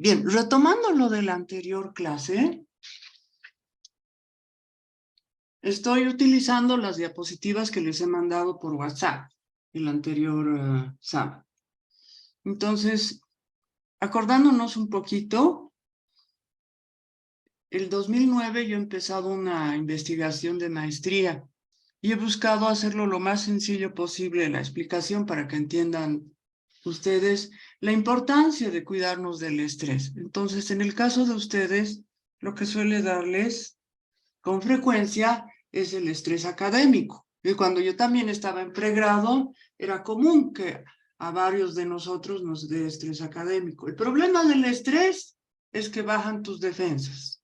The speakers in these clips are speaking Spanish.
Bien, retomando lo de la anterior clase, estoy utilizando las diapositivas que les he mandado por WhatsApp el anterior sábado. Entonces, acordándonos un poquito, el 2009 yo he empezado una investigación de maestría y he buscado hacerlo lo más sencillo posible la explicación para que entiendan ustedes la importancia de cuidarnos del estrés. Entonces, en el caso de ustedes, lo que suele darles con frecuencia es el estrés académico. Y cuando yo también estaba en pregrado, era común que a varios de nosotros nos dé estrés académico. El problema del estrés es que bajan tus defensas.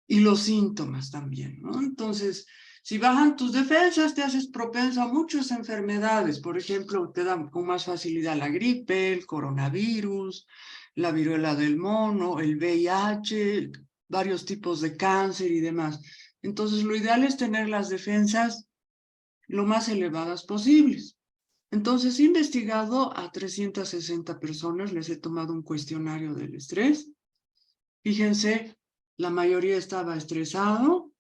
Y los síntomas también, ¿no? Entonces, si bajan tus defensas, te haces propenso a muchas enfermedades. Por ejemplo, te dan con más facilidad la gripe, el coronavirus, la viruela del mono, el VIH, varios tipos de cáncer y demás. Entonces, lo ideal es tener las defensas lo más elevadas posibles. Entonces, he investigado a 360 personas, les he tomado un cuestionario del estrés. Fíjense, la mayoría estaba estresado,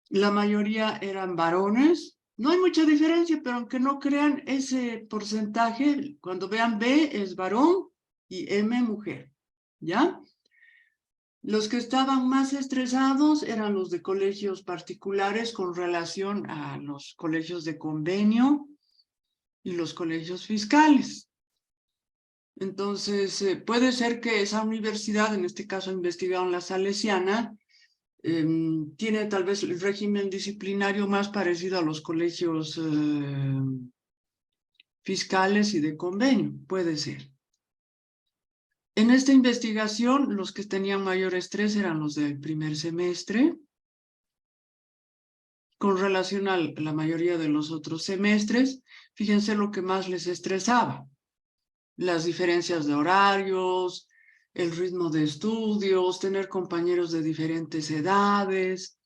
la mayoría eran varones. No hay mucha diferencia, pero aunque no crean ese porcentaje, cuando vean B es varón y M mujer, ¿ya? Los que estaban más estresados eran los de colegios particulares con relación a los colegios de convenio y los colegios fiscales. Entonces, puede ser que esa universidad, en este caso investigaron la Salesiana, tiene tal vez el régimen disciplinario más parecido a los colegios fiscales y de convenio, puede ser. En esta investigación, los que tenían mayor estrés eran los del primer semestre, con relación a la mayoría de los otros semestres. Fíjense lo que más les estresaba: las diferencias de horarios, el ritmo de estudios, tener compañeros de diferentes edades.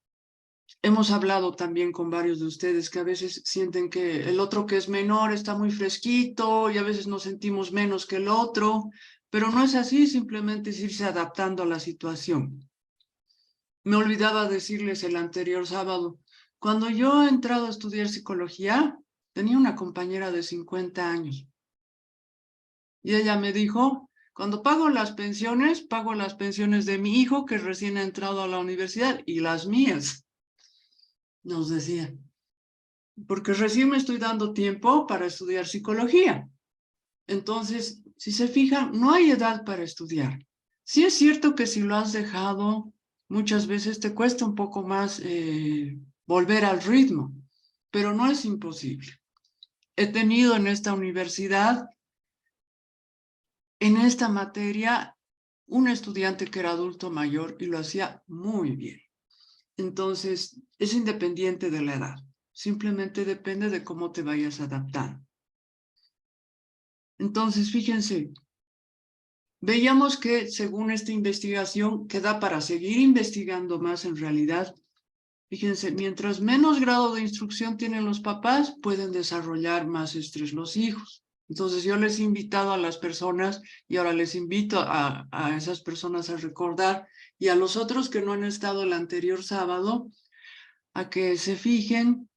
Hemos hablado también con varios de ustedes que a veces sienten que el otro que es menor está muy fresquito y a veces nos sentimos menos que el otro, pero no es así, simplemente es irse adaptando a la situación. Me olvidaba decirles el anterior sábado, cuando yo he entrado a estudiar psicología, tenía una compañera de 50 años y ella me dijo: cuando pago las pensiones de mi hijo que recién ha entrado a la universidad y las mías, nos decía, porque recién me estoy dando tiempo para estudiar psicología. Entonces, si se fijan, no hay edad para estudiar. Sí es cierto que si lo has dejado, muchas veces te cuesta un poco más volver al ritmo, pero no es imposible. He tenido en esta universidad, en esta materia, un estudiante que era adulto mayor y lo hacía muy bien. Entonces, es independiente de la edad. Simplemente depende de cómo te vayas adaptando. Entonces, fíjense, veíamos que según esta investigación, que da para seguir investigando más en realidad, fíjense, mientras menos grado de instrucción tienen los papás, pueden desarrollar más estrés los hijos. Entonces yo les he invitado a las personas y ahora les invito a esas personas a recordar y a los otros que no han estado el anterior sábado a que se fijen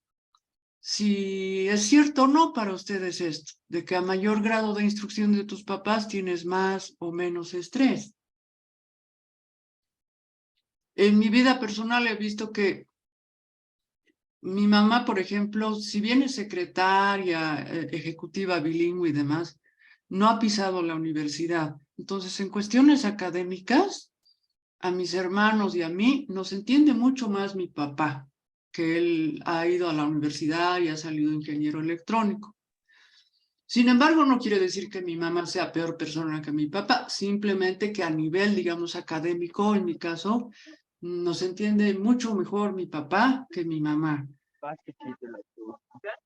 si es cierto o no para ustedes esto, de que a mayor grado de instrucción de tus papás tienes más o menos estrés. En mi vida personal he visto que mi mamá, por ejemplo, si bien es secretaria, ejecutiva bilingüe y demás, no ha pisado la universidad. Entonces, en cuestiones académicas, a mis hermanos y a mí nos entiende mucho más mi papá, que él ha ido a la universidad y ha salido ingeniero electrónico. Sin embargo, no quiere decir que mi mamá sea peor persona que mi papá, simplemente que a nivel, digamos, académico, en mi caso, nos entiende mucho mejor mi papá que mi mamá.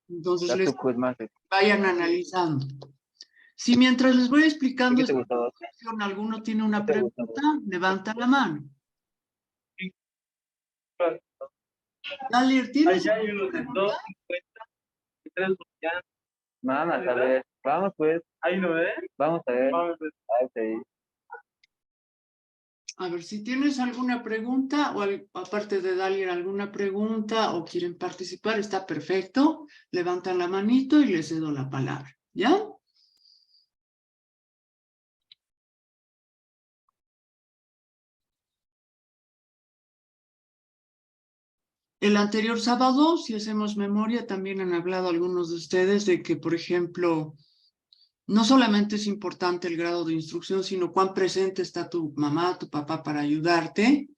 Entonces les vayan analizando. Si mientras les voy explicando esta información, alguno tiene una pregunta, levanta la mano. Dalir, ¿tienes alguna pregunta? Vamos a ver. Vamos pues. Ahí lo ves. Vamos a ver. Vamos pues. Ok. A ver, si tienes alguna pregunta o aparte de darle alguna pregunta o quieren participar, está perfecto. Levantan la manito y les cedo la palabra. ¿Ya? El anterior sábado, si hacemos memoria, también han hablado algunos de ustedes de que, por ejemplo, no solamente es importante el grado de instrucción, sino cuán presente está tu mamá, tu papá para ayudarte,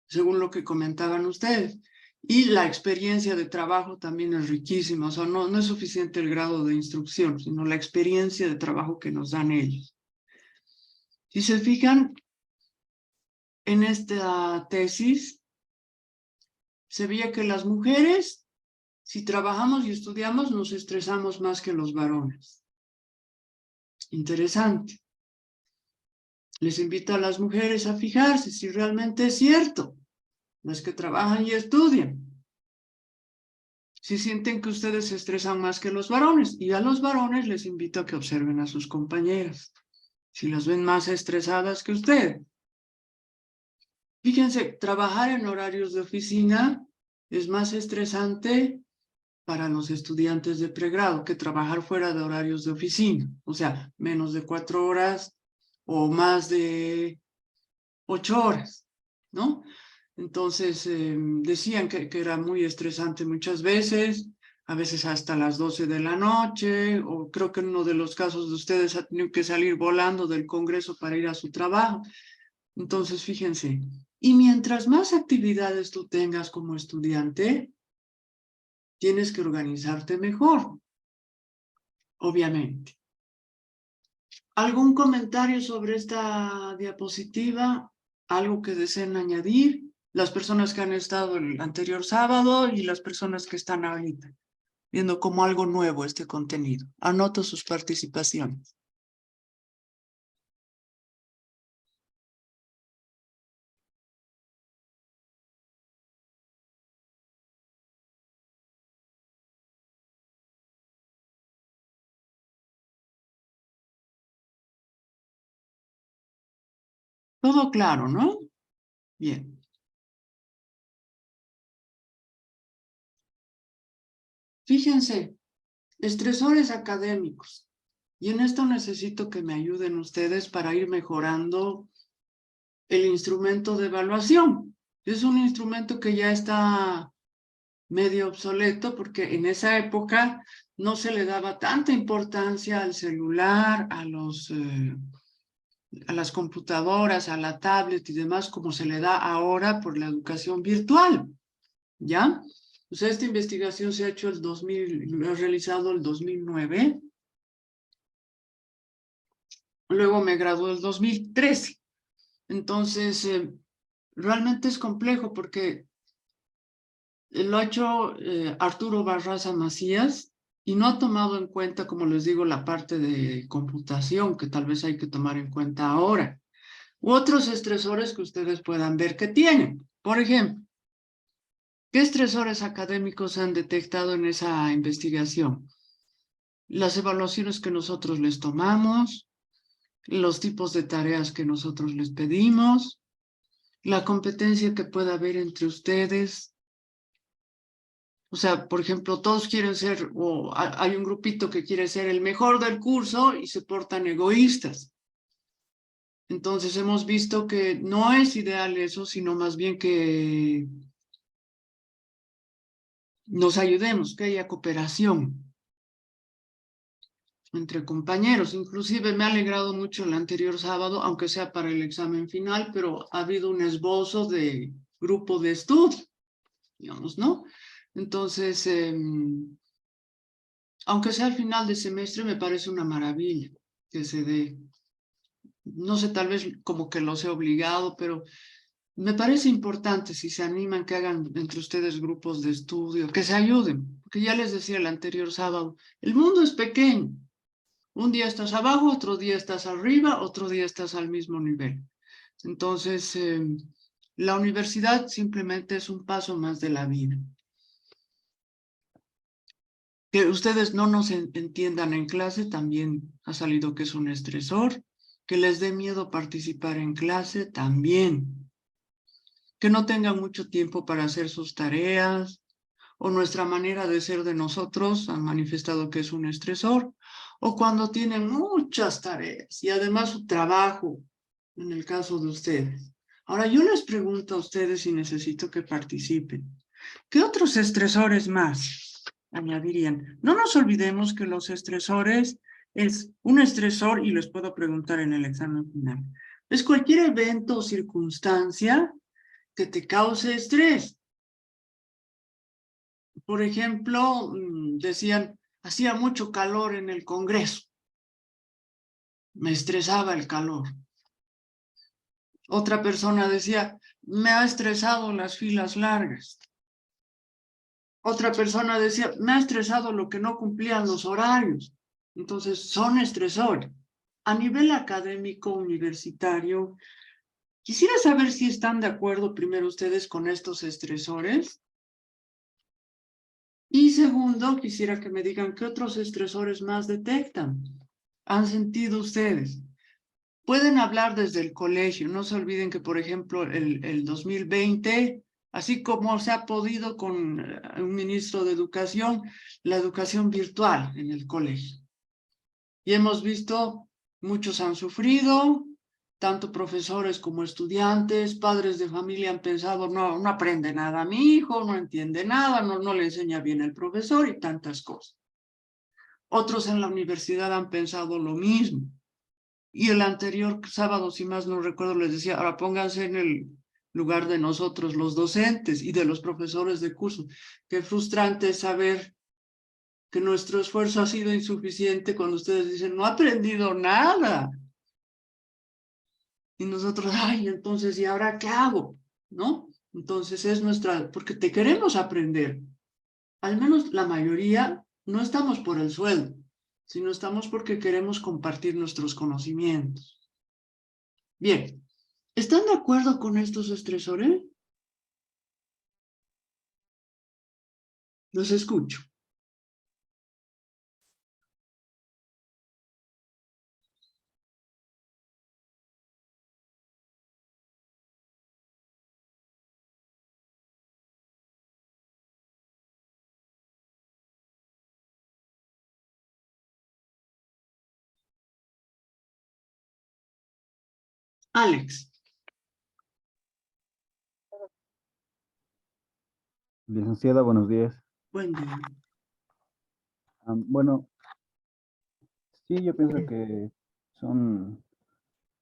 según lo que comentaban ustedes. Y la experiencia de trabajo también es riquísima, o sea, no es suficiente el grado de instrucción, sino la experiencia de trabajo que nos dan ellos. Si se fijan, en esta tesis, se veía que las mujeres, si trabajamos y estudiamos, nos estresamos más que los varones. Interesante. Les invito a las mujeres a fijarse si realmente es cierto, las que trabajan y estudian. Si sienten que ustedes se estresan más que los varones, y a los varones les invito a que observen a sus compañeras, si las ven más estresadas que ustedes. Fíjense, trabajar en horarios de oficina es más estresante para los estudiantes de pregrado que trabajar fuera de horarios de oficina, o sea, menos de 4 horas o más de 8 horas, ¿no? Entonces, decían que era muy estresante muchas veces, a veces hasta las 12 de la noche, o creo que en uno de los casos de ustedes ha tenido que salir volando del Congreso para ir a su trabajo. Entonces, fíjense, y mientras más actividades tú tengas como estudiante, tienes que organizarte mejor, obviamente. ¿Algún comentario sobre esta diapositiva? ¿Algo que deseen añadir? Las personas que han estado el anterior sábado y las personas que están ahorita, viendo como algo nuevo este contenido. Anoto sus participaciones. Todo claro, ¿no? Bien. Fíjense, estresores académicos. Y en esto necesito que me ayuden ustedes para ir mejorando el instrumento de evaluación. Es un instrumento que ya está medio obsoleto porque en esa época no se le daba tanta importancia al celular, a las computadoras, a la tablet y demás como se le da ahora por la educación virtual, ¿ya? O sea, esta investigación se ha hecho el 2000, lo he realizado el 2009, luego me gradué el 2013. Entonces, realmente es complejo porque lo ha hecho Arturo Barraza Macías y no ha tomado en cuenta, como les digo, la parte de computación que tal vez hay que tomar en cuenta ahora, u otros estresores que ustedes puedan ver que tienen. Por ejemplo, ¿qué estresores académicos han detectado en esa investigación? Las evaluaciones que nosotros les tomamos, los tipos de tareas que nosotros les pedimos, la competencia que pueda haber entre ustedes. O sea, por ejemplo, todos quieren ser, o hay un grupito que quiere ser el mejor del curso y se portan egoístas. Entonces hemos visto que no es ideal eso, sino más bien que nos ayudemos, que haya cooperación entre compañeros. Inclusive me ha alegrado mucho el anterior sábado, aunque sea para el examen final, pero ha habido un esbozo de grupo de estudio, digamos, ¿no? Entonces, aunque sea al final de semestre, me parece una maravilla que se dé. No sé, tal vez como que los he obligado, pero me parece importante si se animan que hagan entre ustedes grupos de estudio, que se ayuden, porque ya les decía el anterior sábado, el mundo es pequeño. Un día estás abajo, otro día estás arriba, otro día estás al mismo nivel. Entonces, la universidad simplemente es un paso más de la vida. Que ustedes no nos entiendan en clase también ha salido que es un estresor. Que les dé miedo participar en clase también. Que no tengan mucho tiempo para hacer sus tareas, o nuestra manera de ser de nosotros han manifestado que es un estresor, o cuando tienen muchas tareas y además su trabajo, en el caso de ustedes. Ahora yo les pregunto a ustedes y necesito que participen. ¿Qué otros estresores más añadirían? No nos olvidemos que los estresores es un estresor, y les puedo preguntar en el examen final, es cualquier evento o circunstancia que te cause estrés. Por ejemplo, decían, hacía mucho calor en el Congreso. Me estresaba el calor. Otra persona decía, me ha estresado las filas largas. Otra persona decía, me ha estresado lo que no cumplían los horarios. Entonces, son estresores. A nivel académico, universitario, quisiera saber si están de acuerdo primero ustedes con estos estresores. Y segundo, quisiera que me digan qué otros estresores más detectan. ¿Han sentido ustedes? Pueden hablar desde el colegio. No se olviden que, por ejemplo, el 2020, así como se ha podido con un ministro de Educación, la educación virtual en el colegio. Y hemos visto, muchos han sufrido, tanto profesores como estudiantes, padres de familia han pensado, no aprende nada mi hijo, no entiende nada, no le enseña bien el profesor y tantas cosas. Otros en la universidad han pensado lo mismo. Y el anterior sábado, si más no recuerdo, les decía, ahora pónganse en el lugar de nosotros, los docentes y de los profesores de curso. Qué frustrante es saber que nuestro esfuerzo ha sido insuficiente cuando ustedes dicen, no ha aprendido nada. Y nosotros, ay, entonces, ¿y ahora qué hago? ¿No? Entonces es nuestra, porque te queremos aprender. Al menos la mayoría no estamos por el sueldo, sino estamos porque queremos compartir nuestros conocimientos. Bien, ¿están de acuerdo con estos estresores? Los escucho. Alex, Licenciada, buenos días. buen día. Bueno, sí, yo pienso que son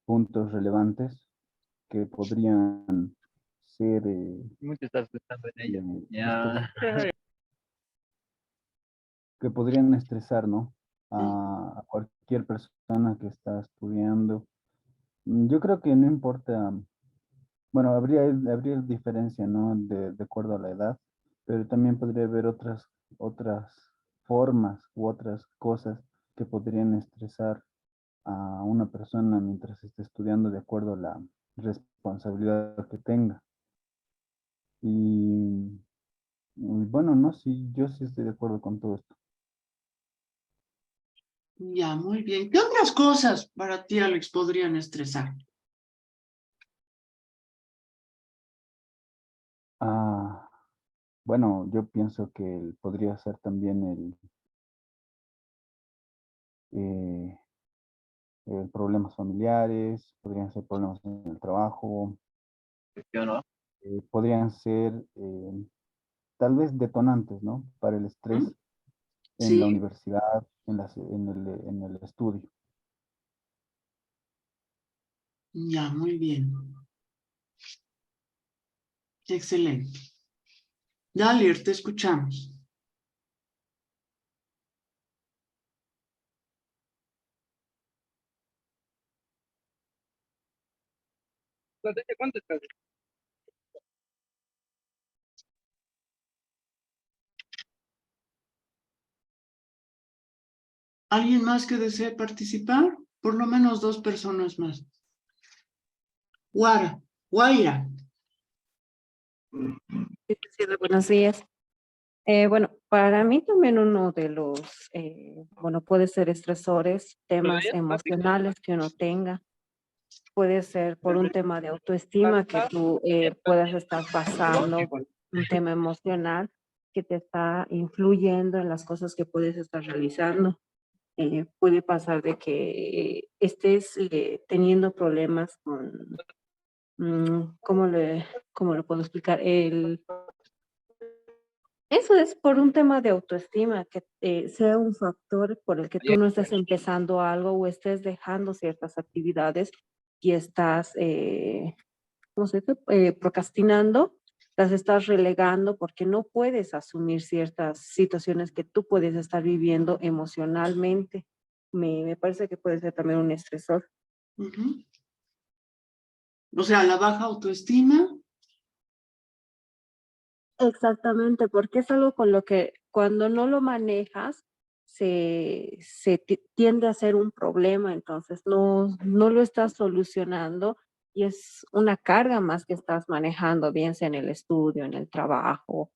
puntos relevantes que podrían ser, Mucho estás pensando en ella. eh, Ya. que podrían estresar, ¿no? Mm, A cualquier persona que está estudiando. Yo creo que no importa, bueno, habría diferencia, ¿no? De acuerdo a la edad, pero también podría haber otras formas u otras cosas que podrían estresar a una persona mientras esté estudiando de acuerdo a la responsabilidad que tenga. Y, y bueno, no, sí, yo sí estoy de acuerdo con todo esto. ya, muy bien. ¿Qué otras cosas para ti, Alex, podrían estresar? Ah, bueno, yo pienso que podría ser también eh, el problemas familiares, podrían ser problemas en el trabajo, Yo no. podrían ser tal vez detonantes, ¿no? Para el estrés ¿Mm? en la Sí, universidad, en el estudio. ya, muy bien. Excelente. Dale, te escuchamos. ¿Cuánto estás? ¿Alguien más que desee participar? Por lo menos dos personas más. Guaira. Licenciada, buenos días. Bueno, Para mí también uno de los, bueno, puede ser estresores, temas emocionales que uno tenga. Puede ser por un tema de autoestima que tú puedas estar pasando, un tema emocional que te está influyendo en las cosas que puedes estar realizando. Puede pasar de que estés teniendo problemas con, cómo lo puedo explicar? Eso es por un tema de autoestima, que sea un factor por el que tú no estés empezando algo o estés dejando ciertas actividades y estás, ¿cómo se dice? Procrastinando, las estás relegando porque no puedes asumir ciertas situaciones que tú puedes estar viviendo emocionalmente. Me parece que puede ser también un estresor. Ujú. O sea, la baja autoestima. Exactamente, porque es algo con lo que cuando no lo manejas tiende a ser un problema, entonces no lo estás solucionando y es una carga más que estás manejando, bien sea en el estudio, en el trabajo.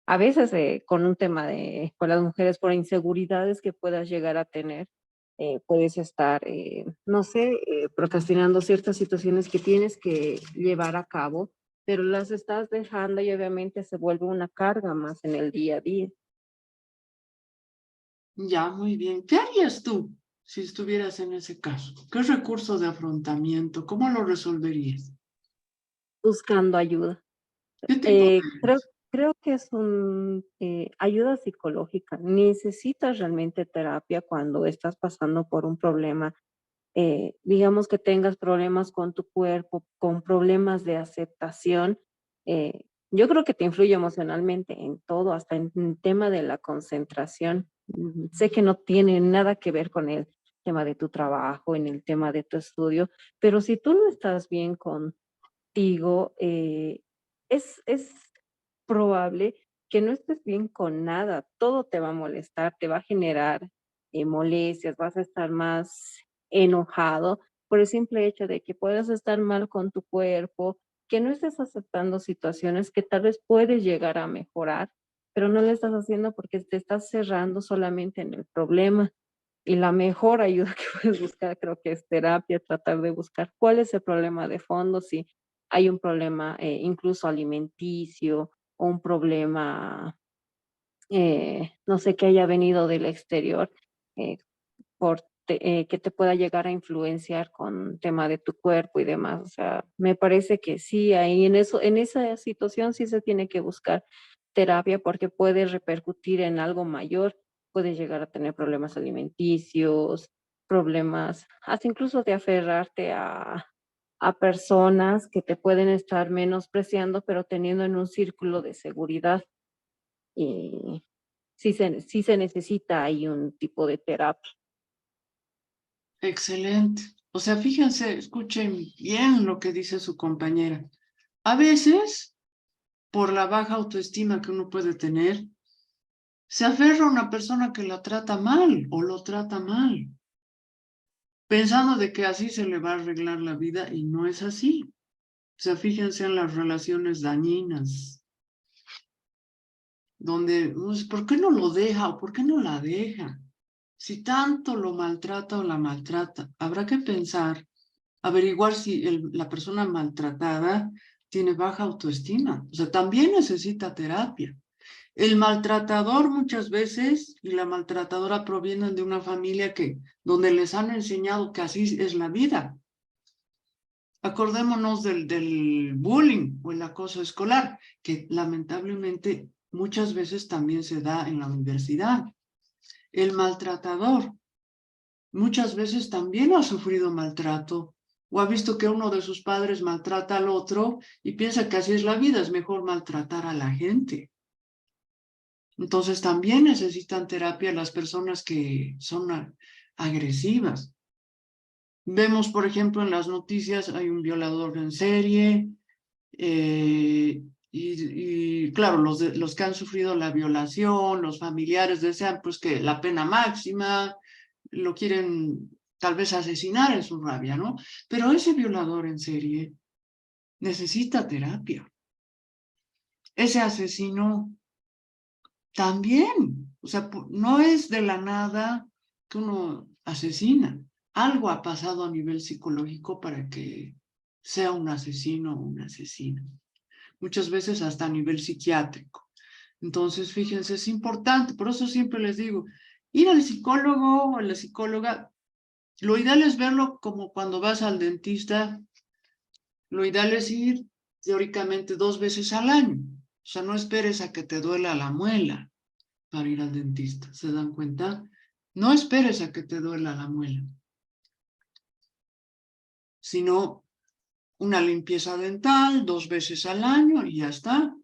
A veces con un tema con las mujeres por inseguridades que puedas llegar a tener, puedes estar, no sé, procrastinando ciertas situaciones que tienes que llevar a cabo, pero las estás dejando y obviamente se vuelve una carga más en el día a día. Ya, muy bien. ¿Qué harías tú si estuvieras en ese caso? ¿Qué recurso de afrontamiento? ¿Cómo lo resolverías? Buscando ayuda. ¿Qué tipo Eh, de... creo, creo que es ayuda psicológica. Necesitas realmente terapia cuando estás pasando por un problema, digamos que tengas problemas con tu cuerpo, con problemas de aceptación, yo creo que te influye emocionalmente en todo, hasta en el tema de la concentración. Sé que no tiene nada que ver con el tema de tu trabajo, en el tema de tu estudio, pero si tú no estás bien contigo, es probable que no estés bien con nada, todo te va a molestar, te va a generar molestias, vas a estar más enojado por el simple hecho de que puedas estar mal con tu cuerpo, que no estés aceptando situaciones que tal vez puedes llegar a mejorar, pero no lo estás haciendo porque te estás cerrando solamente en el problema. Y la mejor ayuda que puedes buscar creo que es terapia, tratar de buscar cuál es el problema de fondo, si hay un problema incluso alimenticio o un problema, no sé, que haya venido del exterior, eh, que te pueda llegar a influenciar con tema de tu cuerpo y demás. O sea, me parece que sí, ahí en esa situación sí se tiene que buscar terapia porque puede repercutir en algo mayor, puede llegar a tener problemas alimenticios, problemas, hasta incluso de aferrarte a personas que te pueden estar menospreciando, pero teniendo en un círculo de seguridad. Y sí se necesita ahí un tipo de terapia. Excelente. O sea, fíjense, escuchen bien lo que dice su compañera. A veces, por la baja autoestima que uno puede tener, se aferra a una persona que la trata mal o lo trata mal, pensando de que así se le va a arreglar la vida y no es así. O sea, fíjense en las relaciones dañinas, donde, pues, ¿por qué no lo deja o por qué no la deja? Si tanto lo maltrata o la maltrata, habrá que pensar, averiguar si la persona maltratada tiene baja autoestima. O sea, también necesita terapia. El maltratador muchas veces y la maltratadora provienen de una familia donde les han enseñado que así es la vida. Acordémonos del bullying o el acoso escolar, que lamentablemente muchas veces también se da en la universidad. El maltratador muchas veces también ha sufrido maltrato o ha visto que uno de sus padres maltrata al otro y piensa que así es la vida, es mejor maltratar a la gente. Entonces también necesitan terapia las personas que son agresivas. Vemos, por ejemplo, en las noticias hay un violador en serie y claro, los que han sufrido la violación, los familiares desean pues que la pena máxima, lo quieren tal vez asesinar en su rabia, ¿no? Pero ese violador en serie necesita terapia. Ese asesino también, o sea, no es de la nada que uno asesina. Algo ha pasado a nivel psicológico para que sea un asesino o una asesina. Muchas veces hasta a nivel psiquiátrico. Entonces, fíjense, es importante, por eso siempre les digo, ir al psicólogo o a la psicóloga, lo ideal es verlo como cuando vas al dentista, lo ideal es ir teóricamente 2 veces al año. O sea, no esperes a que te duela la muela para ir al dentista, ¿se dan cuenta? No esperes a que te duela la muela, sino una limpieza dental 2 veces al año y ya está.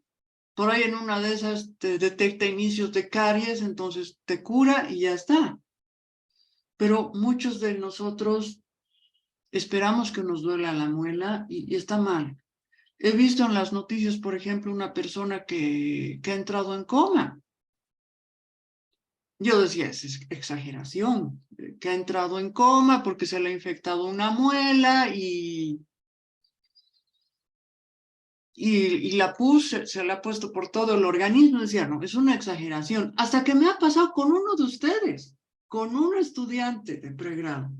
Por ahí en una de esas te detecta inicios de caries, entonces te cura y ya está. Pero muchos de nosotros esperamos que nos duela la muela y está mal. He visto en las noticias, por ejemplo, una persona que ha entrado en coma. Yo decía, es exageración, que ha entrado en coma porque se le ha infectado una muela y la pus se la ha puesto por todo el organismo. Decía, no, es una exageración. Hasta que me ha pasado con uno de ustedes, con un estudiante de pregrado,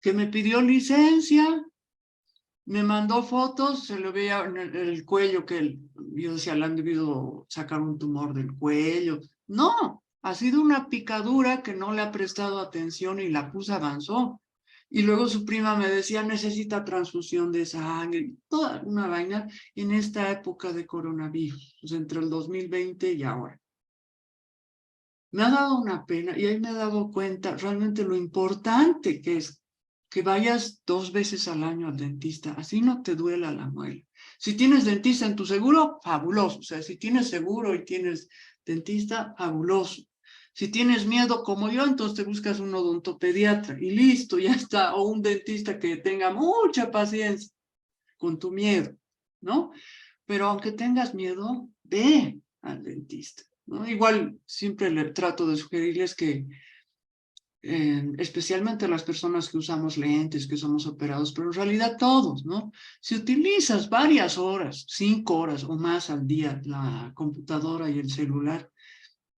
que me pidió licencia, me mandó fotos, se le veía en el cuello que yo decía, le han debido sacar un tumor del cuello. No, ha sido una picadura que no le ha prestado atención y la pus avanzó. Y luego su prima me decía, necesita transfusión de sangre, toda una vaina en esta época de coronavirus, pues entre el 2020 y ahora. Me ha dado una pena y ahí me he dado cuenta realmente lo importante que es que vayas 2 veces al año al dentista, así no te duela la muela. Si tienes dentista en tu seguro, fabuloso. O sea, si tienes seguro y tienes dentista, fabuloso. Si tienes miedo como yo, entonces te buscas un odontopediatra y listo, ya está. O un dentista que tenga mucha paciencia con tu miedo, ¿no? Pero aunque tengas miedo, ve al dentista, ¿no? Igual siempre le trato de sugerirles que especialmente las personas que usamos lentes, que somos operados, pero en realidad todos, ¿no? Si utilizas varias horas, 5 horas o más al día, la computadora y el celular,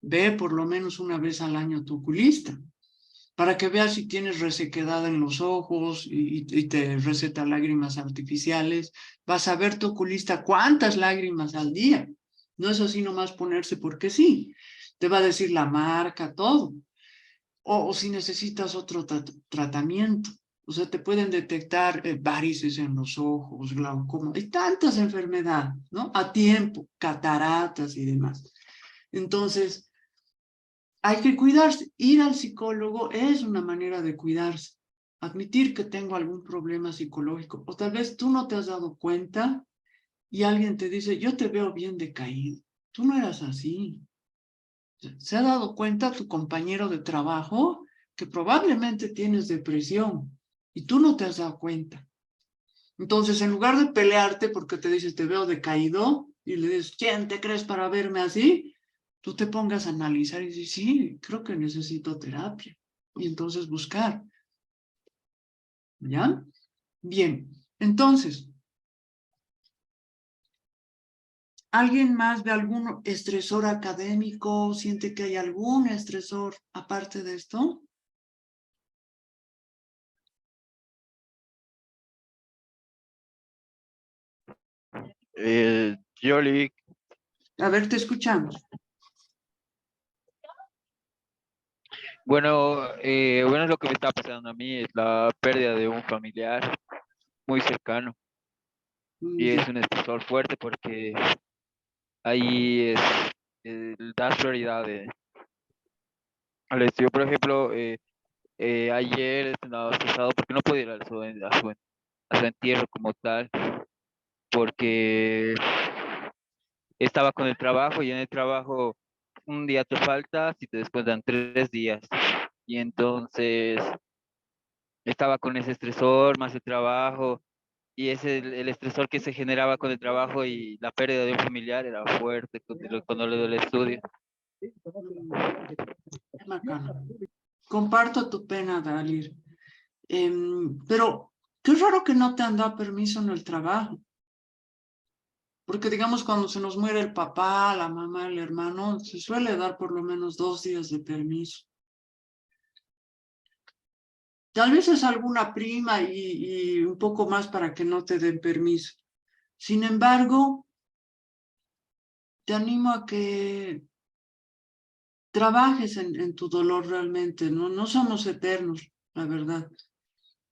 ve por lo menos una vez al año a tu oculista, para que veas si tienes resequedad en los ojos y te receta lágrimas artificiales. Vas a ver tu oculista cuántas lágrimas al día. No es así nomás ponerse porque sí. Te va a decir la marca, todo. O si necesitas otro tratamiento. O sea, te pueden detectar varices en los ojos, glaucoma, hay tantas enfermedades, ¿no? A tiempo, cataratas y demás. Entonces, hay que cuidarse. Ir al psicólogo es una manera de cuidarse. Admitir que tengo algún problema psicológico, o tal vez tú no te has dado cuenta y alguien te dice, yo te veo bien decaído. Tú no eras así. ¿Se ha dado cuenta tu compañero de trabajo que probablemente tienes depresión y tú no te has dado cuenta? Entonces, en lugar de pelearte porque te dices, te veo decaído, y le dices, ¿quién te crees para verme así? Tú te pongas a analizar y dices, sí, creo que necesito terapia. Y entonces buscar. ¿Ya? Bien. Entonces, ¿alguien más ve algún estresor académico? ¿Siente que hay algún estresor aparte de esto? Yoli, A ver, te escuchamos. bueno, lo que me está pasando a mí es la pérdida de un familiar muy cercano y Ya. es un estresor fuerte porque ahí es, das prioridad al estudio. Por ejemplo, ayer estaba estresado porque no podía ir a su entierro como tal, porque estaba con el trabajo y en el trabajo un día te falta si te descuentan 3 días. Y entonces estaba con ese estresor más el trabajo y ese el estresor que se generaba con el trabajo y la pérdida de un familiar era fuerte cuando le del estudio. Bacano. Comparto tu pena, Dalir. Pero qué raro que no te han dado permiso en el trabajo. Porque digamos cuando se nos muere el papá, la mamá, el hermano, se suele dar por lo menos 2 días de permiso. Tal vez es alguna prima y un poco más para que no te den permiso. Sin embargo, te animo a que trabajes en tu dolor realmente, ¿no? No somos eternos, la verdad.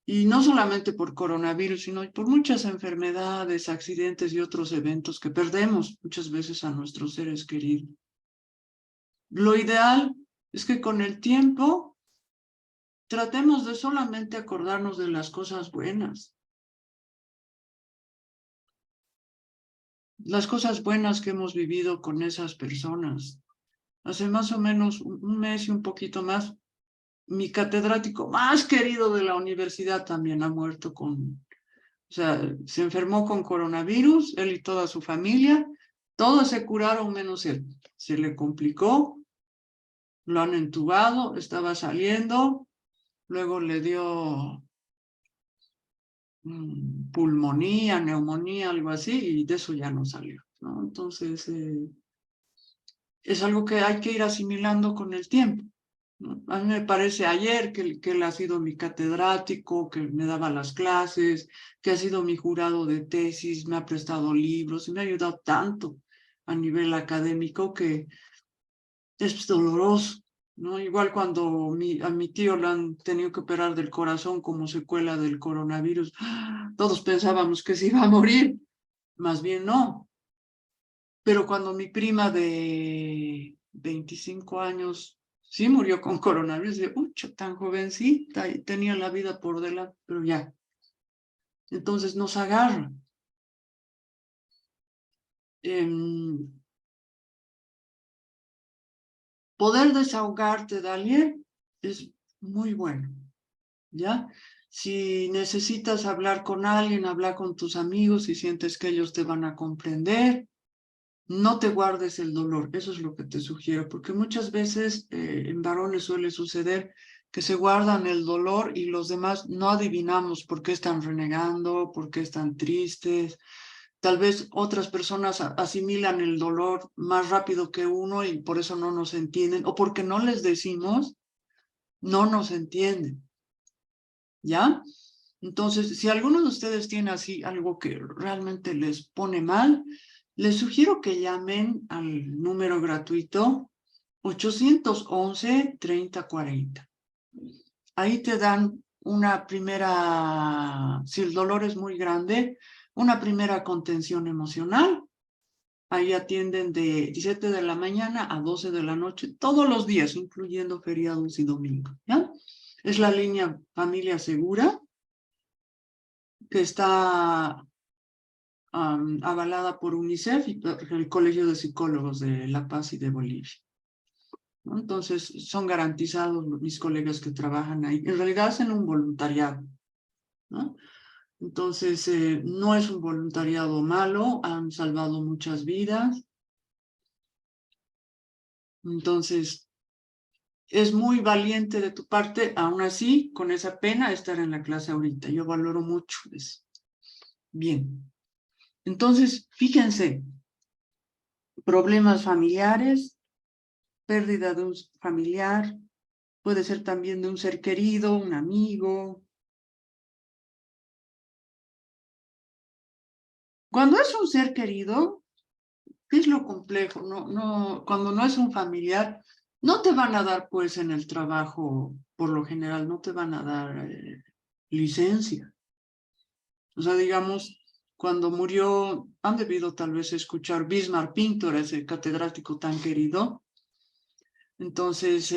Y no solamente por coronavirus, sino por muchas enfermedades, accidentes y otros eventos que perdemos muchas veces a nuestros seres queridos. Lo ideal es que con el tiempo tratemos de solamente acordarnos de las cosas buenas. Las cosas buenas que hemos vivido con esas personas. Hace más o menos un mes y un poquito más, mi catedrático más querido de la universidad también ha muerto o sea, se enfermó con coronavirus, él y toda su familia, todos se curaron menos él. Se le complicó, lo han entubado, estaba saliendo, luego le dio pulmonía, neumonía, algo así, y de eso ya no salió, ¿no? Entonces, es algo que hay que ir asimilando con el tiempo, ¿no? A mí me parece ayer que él ha sido mi catedrático, que me daba las clases, que ha sido mi jurado de tesis, me ha prestado libros y me ha ayudado tanto a nivel académico que es doloroso, ¿no? Igual cuando a mi tío le han tenido que operar del corazón como secuela del coronavirus, todos pensábamos que se iba a morir, más bien no. Pero cuando mi prima de 25 años sí murió con coronavirus, de tan jovencita y tenía la vida por delante, pero ya. Entonces nos agarra. Poder desahogarte, Daniel, es muy bueno, ¿ya? Si necesitas hablar con alguien, hablar con tus amigos y sientes que ellos te van a comprender, no te guardes el dolor, eso es lo que te sugiero, porque muchas veces en varones suele suceder que se guardan el dolor y los demás no adivinamos por qué están renegando, por qué están tristes. Tal vez otras personas asimilan el dolor más rápido que uno y por eso no nos entienden, o porque no les decimos, no nos entienden, ¿ya? Entonces, si alguno de ustedes tiene así algo que realmente les pone mal, les sugiero que llamen al número gratuito 811-3040. Ahí te dan una primera, si el dolor es muy grande, una primera contención emocional. Ahí atienden de 17 de la mañana a 12 de la noche, todos los días, incluyendo feriados y domingos, ¿ya? Es la línea Familia Segura, que está avalada por UNICEF y por el Colegio de Psicólogos de La Paz y de Bolivia, ¿no? Entonces, son garantizados mis colegas que trabajan ahí. En realidad hacen un voluntariado, ¿no? Entonces, no es un voluntariado malo, han salvado muchas vidas. Entonces, es muy valiente de tu parte, aún así, con esa pena, estar en la clase ahorita. Yo valoro mucho eso. Bien. Entonces, fíjense, problemas familiares, pérdida de un familiar, puede ser también de un ser querido, un amigo. Cuando es un ser querido, ¿qué es lo complejo? Cuando no es un familiar, no te van a dar, pues, en el trabajo, por lo general, no te van a dar licencia. O sea, digamos, cuando murió, han debido tal vez escuchar Bismarck Pintor, ese catedrático tan querido. Entonces,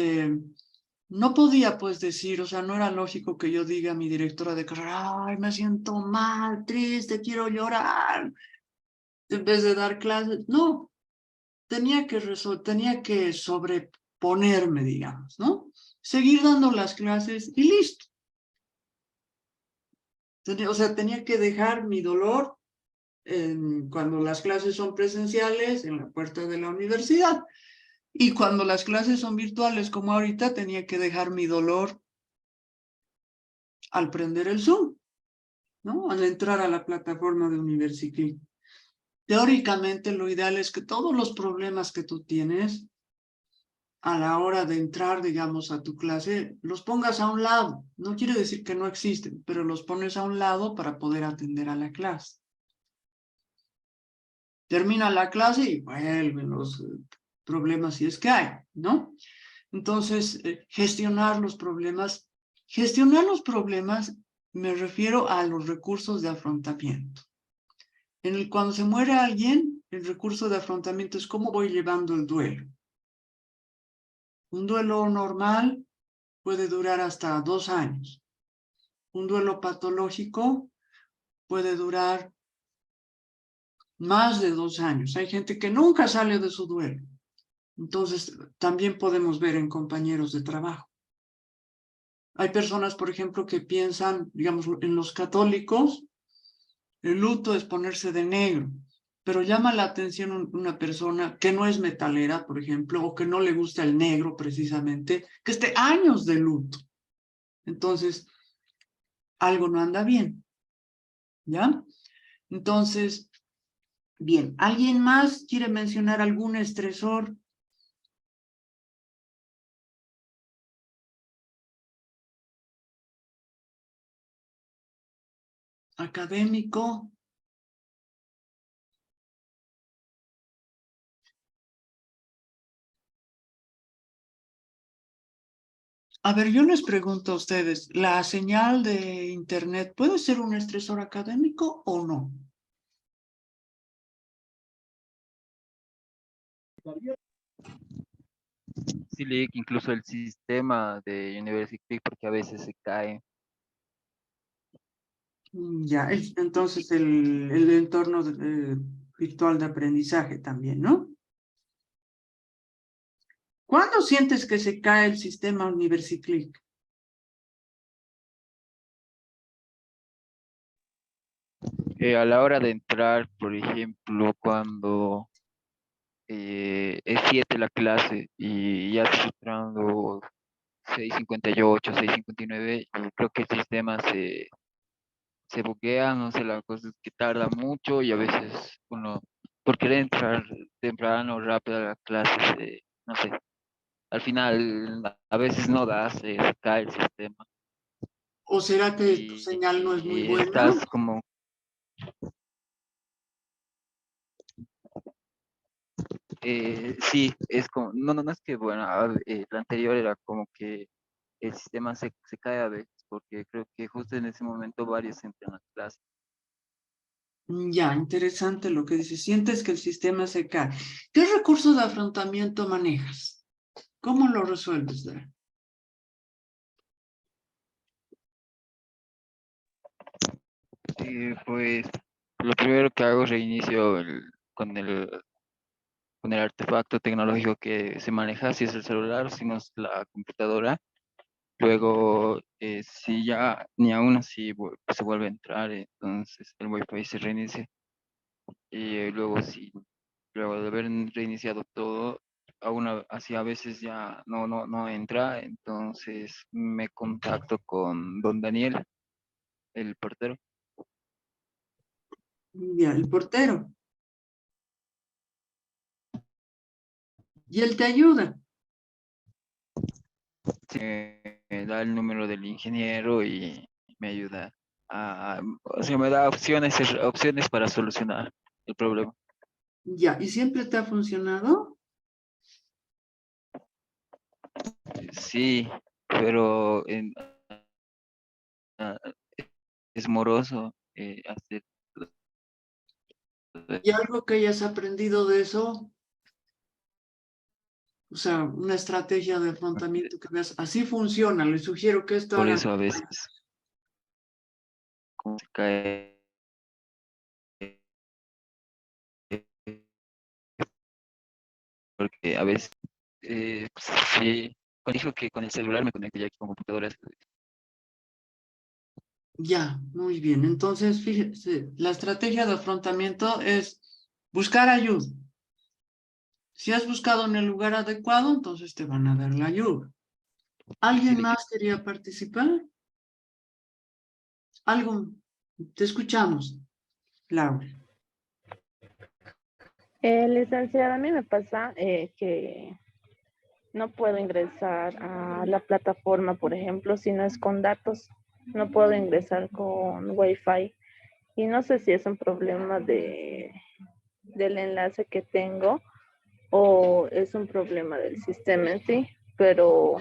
no podía pues decir, o sea, no era lógico que yo diga a mi directora de carrera, ay, me siento mal, triste, quiero llorar, en vez de dar clases. No, tenía que sobreponerme, digamos, ¿no? Seguir dando las clases y listo. O sea, tenía que dejar mi dolor cuando las clases son presenciales en la puerta de la universidad. Y cuando las clases son virtuales, como ahorita, tenía que dejar mi dolor al prender el Zoom, ¿no? Al entrar a la plataforma de Universiclip. Teóricamente, lo ideal es que todos los problemas que tú tienes a la hora de entrar, digamos, a tu clase, los pongas a un lado. No quiere decir que no existen, pero los pones a un lado para poder atender a la clase. Termina la clase y vuelven los problemas si es que hay, ¿no? Entonces, gestionar los problemas. Gestionar los problemas me refiero a los recursos de afrontamiento. Cuando se muere alguien, el recurso de afrontamiento es cómo voy llevando el duelo. Un duelo normal puede durar hasta 2 años. Un duelo patológico puede durar más de 2 años. Hay gente que nunca sale de su duelo. Entonces, también podemos ver en compañeros de trabajo. Hay personas, por ejemplo, que piensan, digamos, en los católicos, el luto es ponerse de negro, pero llama la atención una persona que no es metalera, por ejemplo, o que no le gusta el negro precisamente, que esté años de luto. Entonces, algo no anda bien, ¿ya? Entonces, bien, ¿alguien más quiere mencionar algún estresor? Académico. A ver, yo les pregunto a ustedes, ¿la señal de internet puede ser un estresor académico o no? Sí, Lick, incluso el sistema de University, porque a veces se cae. Ya, entonces el entorno virtual de aprendizaje también, ¿no? ¿Cuándo sientes que se cae el sistema UniversiClick? A la hora de entrar, por ejemplo, cuando es 7 la clase y ya estoy entrando 6:58, 6:59, y creo que el sistema se buguea, no sé, la cosa es que tarda mucho y a veces uno, por querer entrar temprano, rápido a la clase, no sé, al final a veces no da, se cae el sistema ¿O será que tu señal no es muy y buena? estás como, sí, es como, no es que, bueno, la anterior era como que el sistema se cae a veces, porque creo que justo en ese momento varios entran a clase. Ya, interesante lo que dices. Sientes que el sistema se cae. ¿Qué recursos de afrontamiento manejas? ¿Cómo lo resuelves, Dara? Pues lo primero que hago es reinicio con el artefacto tecnológico que se maneja, si es el celular, si no es la computadora. Luego, si ya ni aún así se vuelve a entrar, entonces el Wi-Fi se reinicia. Y luego de haber reiniciado todo, así a veces ya no entra, entonces me contacto con don Daniel, el portero. Ya, el portero. Y él te ayuda. Me da el número del ingeniero y me ayuda o sea, me da opciones para solucionar el problema. Ya, ¿y siempre te ha funcionado? Sí, pero ah, es moroso hacer. ¿Y algo que hayas aprendido de eso? O sea, una estrategia de afrontamiento que veas, así funciona, le sugiero que esto Por hagan. eso a veces como se cae, porque a veces pues, sí, dijo que con el celular me conecto ya con computadoras. Ya, muy bien. Entonces, fíjese, la estrategia de afrontamiento es buscar ayuda. Si has buscado en el lugar adecuado, entonces te van a dar la ayuda. ¿Alguien Sí, más quería participar? ¿Algo? Te escuchamos, Laura. Licenciada, a mí me pasa que no puedo ingresar a la plataforma, por ejemplo, si no es con datos. No puedo ingresar con Wi-Fi. Y no sé si es un problema del enlace que tengo o es un problema del sistema en sí, pero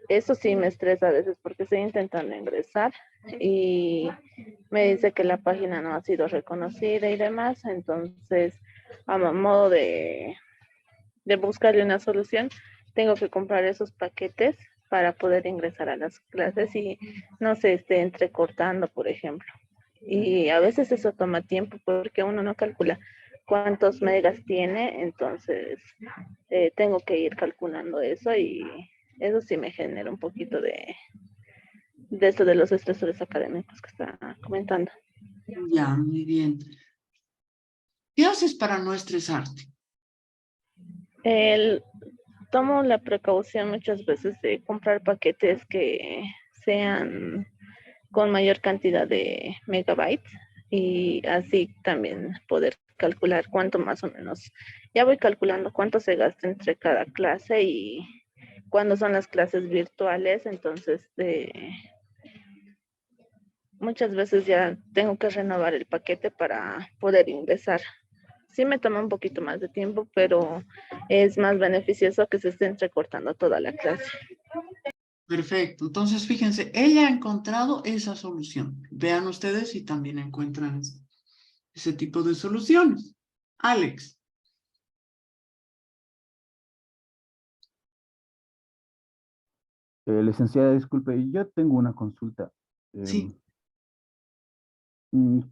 eso sí me estresa a veces porque estoy intentando ingresar y me dice que la página no ha sido reconocida y demás. Entonces, a modo de buscarle una solución, tengo que comprar esos paquetes para poder ingresar a las clases y no se esté entrecortando, por ejemplo. Y a veces eso toma tiempo porque uno no calcula cuántos megas tiene, entonces tengo que ir calculando eso y eso sí me genera un poquito de esto de los estresores académicos que está comentando. Ya, muy bien. ¿Qué haces para no estresarte? Tomo la precaución muchas veces de comprar paquetes que sean con mayor cantidad de megabytes y así también poder calcular cuánto más o menos. Ya voy calculando cuánto se gasta entre cada clase y cuándo son las clases virtuales, entonces muchas veces ya tengo que renovar el paquete para poder ingresar. Sí me toma un poquito más de tiempo, pero es más beneficioso que se esté entrecortando toda la clase. Perfecto. Entonces, fíjense, ella ha encontrado esa solución. Vean ustedes si también encuentran ese tipo de soluciones. Alex. Licenciada, disculpe, yo tengo una consulta. Sí.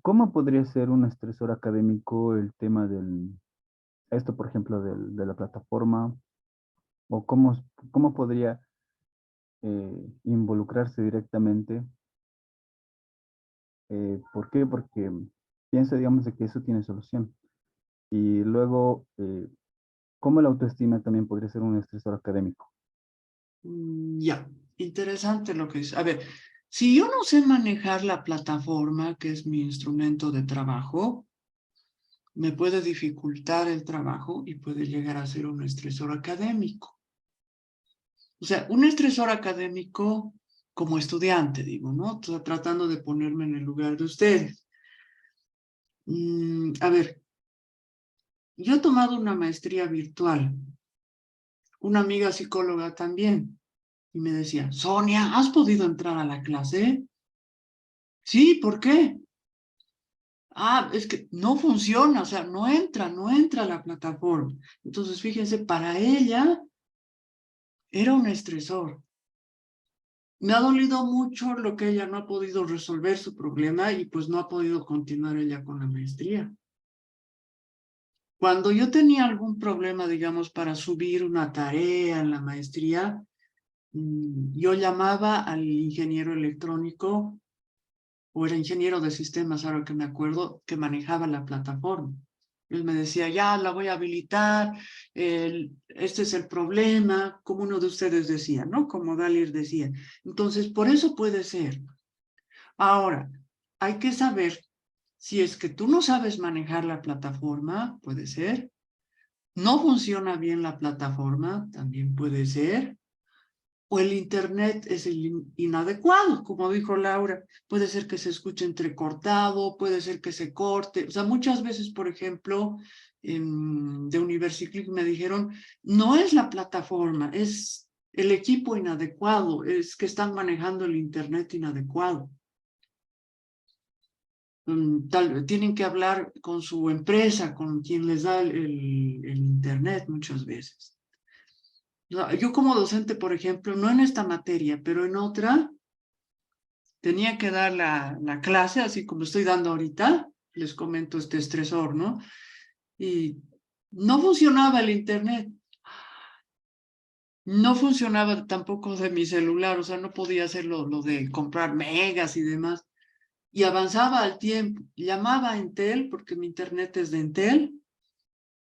¿Cómo podría ser un estresor académico el tema esto por ejemplo, de la plataforma? ¿O cómo podría involucrarse directamente? ¿Por qué? Porque pienso, digamos, de que eso tiene solución. Y luego, ¿cómo la autoestima también podría ser un estresor académico? Ya, interesante lo que es. A ver, si yo no sé manejar la plataforma, que es mi instrumento de trabajo, me puede dificultar el trabajo y puede llegar a ser un estresor académico. O sea, un estresor académico como estudiante, digo, ¿no? Tratando de ponerme en el lugar de ustedes. A ver, yo he tomado una maestría virtual, una amiga psicóloga también, y me decía, Sonia, ¿has podido entrar a la clase? Sí, ¿por qué? Ah, es que no funciona, o sea, no entra a la plataforma. Entonces, fíjense, para ella era un estresor. Me ha dolido mucho lo que ella no ha podido resolver su problema y pues no ha podido continuar ella con la maestría. Cuando yo tenía algún problema, digamos, para subir una tarea en la maestría, yo llamaba al ingeniero electrónico, o era ingeniero de sistemas, ahora que me acuerdo, que manejaba la plataforma. Él me decía, ya la voy a habilitar, este es el problema, como uno de ustedes decía, ¿no? Como Dalir decía. Entonces, por eso puede ser. Ahora, hay que saber si es que tú no sabes manejar la plataforma, puede ser. No funciona bien la plataforma, también puede ser. O el internet es el inadecuado, como dijo Laura. Puede ser que se escuche entrecortado, puede ser que se corte. O sea, muchas veces, por ejemplo, de Universiclick me dijeron, no es la plataforma, es el equipo inadecuado, es que están manejando el internet inadecuado. Tienen que hablar con su empresa, con quien les da el internet muchas veces. Yo como docente, por ejemplo, no en esta materia, pero en otra, tenía que dar la clase, así como estoy dando ahorita, les comento este estresor, ¿no? Y no funcionaba el internet. No funcionaba tampoco de mi celular, o sea, no podía hacer lo de comprar megas y demás. Y avanzaba al tiempo. Llamaba a Entel, porque mi internet es de Entel.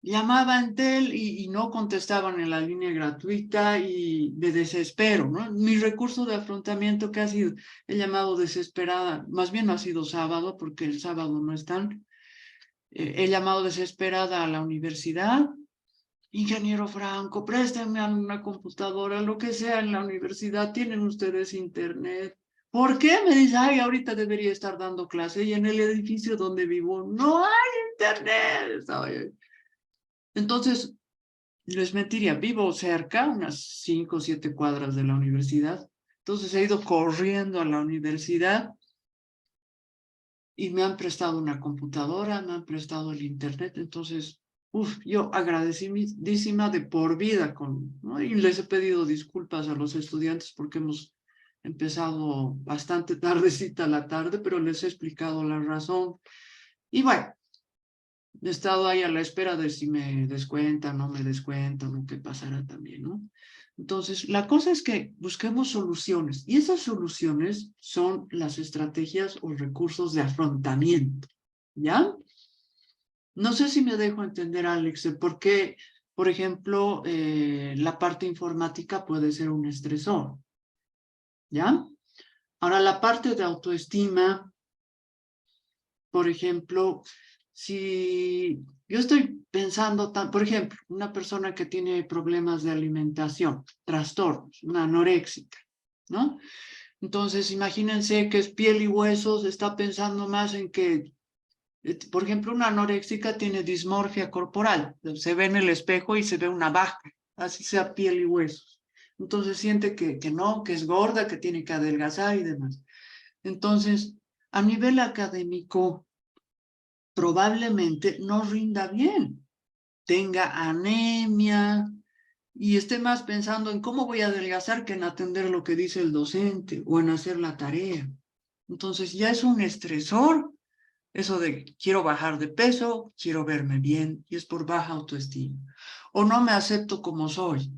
Llamaba a Entel y no contestaban en la línea gratuita y me desespero, ¿no? Mi recurso de afrontamiento que ha sido, he llamado desesperada, más bien no ha sido sábado, porque el sábado no están. he llamado desesperada a la universidad. Ingeniero Franco, préstenme una computadora, lo que sea en la universidad, tienen ustedes internet. ¿Por qué? Me dice, ay, ahorita debería estar dando clase y en el edificio donde vivo no hay internet. ¿Sabe? Entonces, les mentiría, vivo cerca, unas 5 o 7 cuadras de la universidad. Entonces he ido corriendo a la universidad y me han prestado una computadora, me han prestado el internet. Entonces, yo agradecidísima de por vida ¿no? Y les he pedido disculpas a los estudiantes porque hemos empezado bastante tardecita la tarde, pero les he explicado la razón. Y bueno, he estado ahí a la espera de si me descuentan, no me descuentan, o qué pasará también, ¿no? Entonces, la cosa es que busquemos soluciones, y esas soluciones son las estrategias o recursos de afrontamiento, ¿ya? No sé si me dejo entender, Alex, de por qué, por ejemplo, la parte informática puede ser un estresor, ¿ya? Ahora, la parte de autoestima, por ejemplo, si yo estoy pensando, por ejemplo, una persona que tiene problemas de alimentación, trastornos, una anoréxica, ¿no? Entonces, imagínense que es piel y huesos, está pensando más en que, por ejemplo, una anoréxica tiene dismorfia corporal, se ve en el espejo y se ve una baja, así sea piel y huesos. Entonces siente que no, que es gorda, que tiene que adelgazar y demás. Entonces, a nivel académico, probablemente no rinda bien, tenga anemia y esté más pensando en cómo voy a adelgazar que en atender lo que dice el docente o en hacer la tarea. Entonces ya es un estresor eso de quiero bajar de peso, quiero verme bien, y es por baja autoestima. O no me acepto como soy.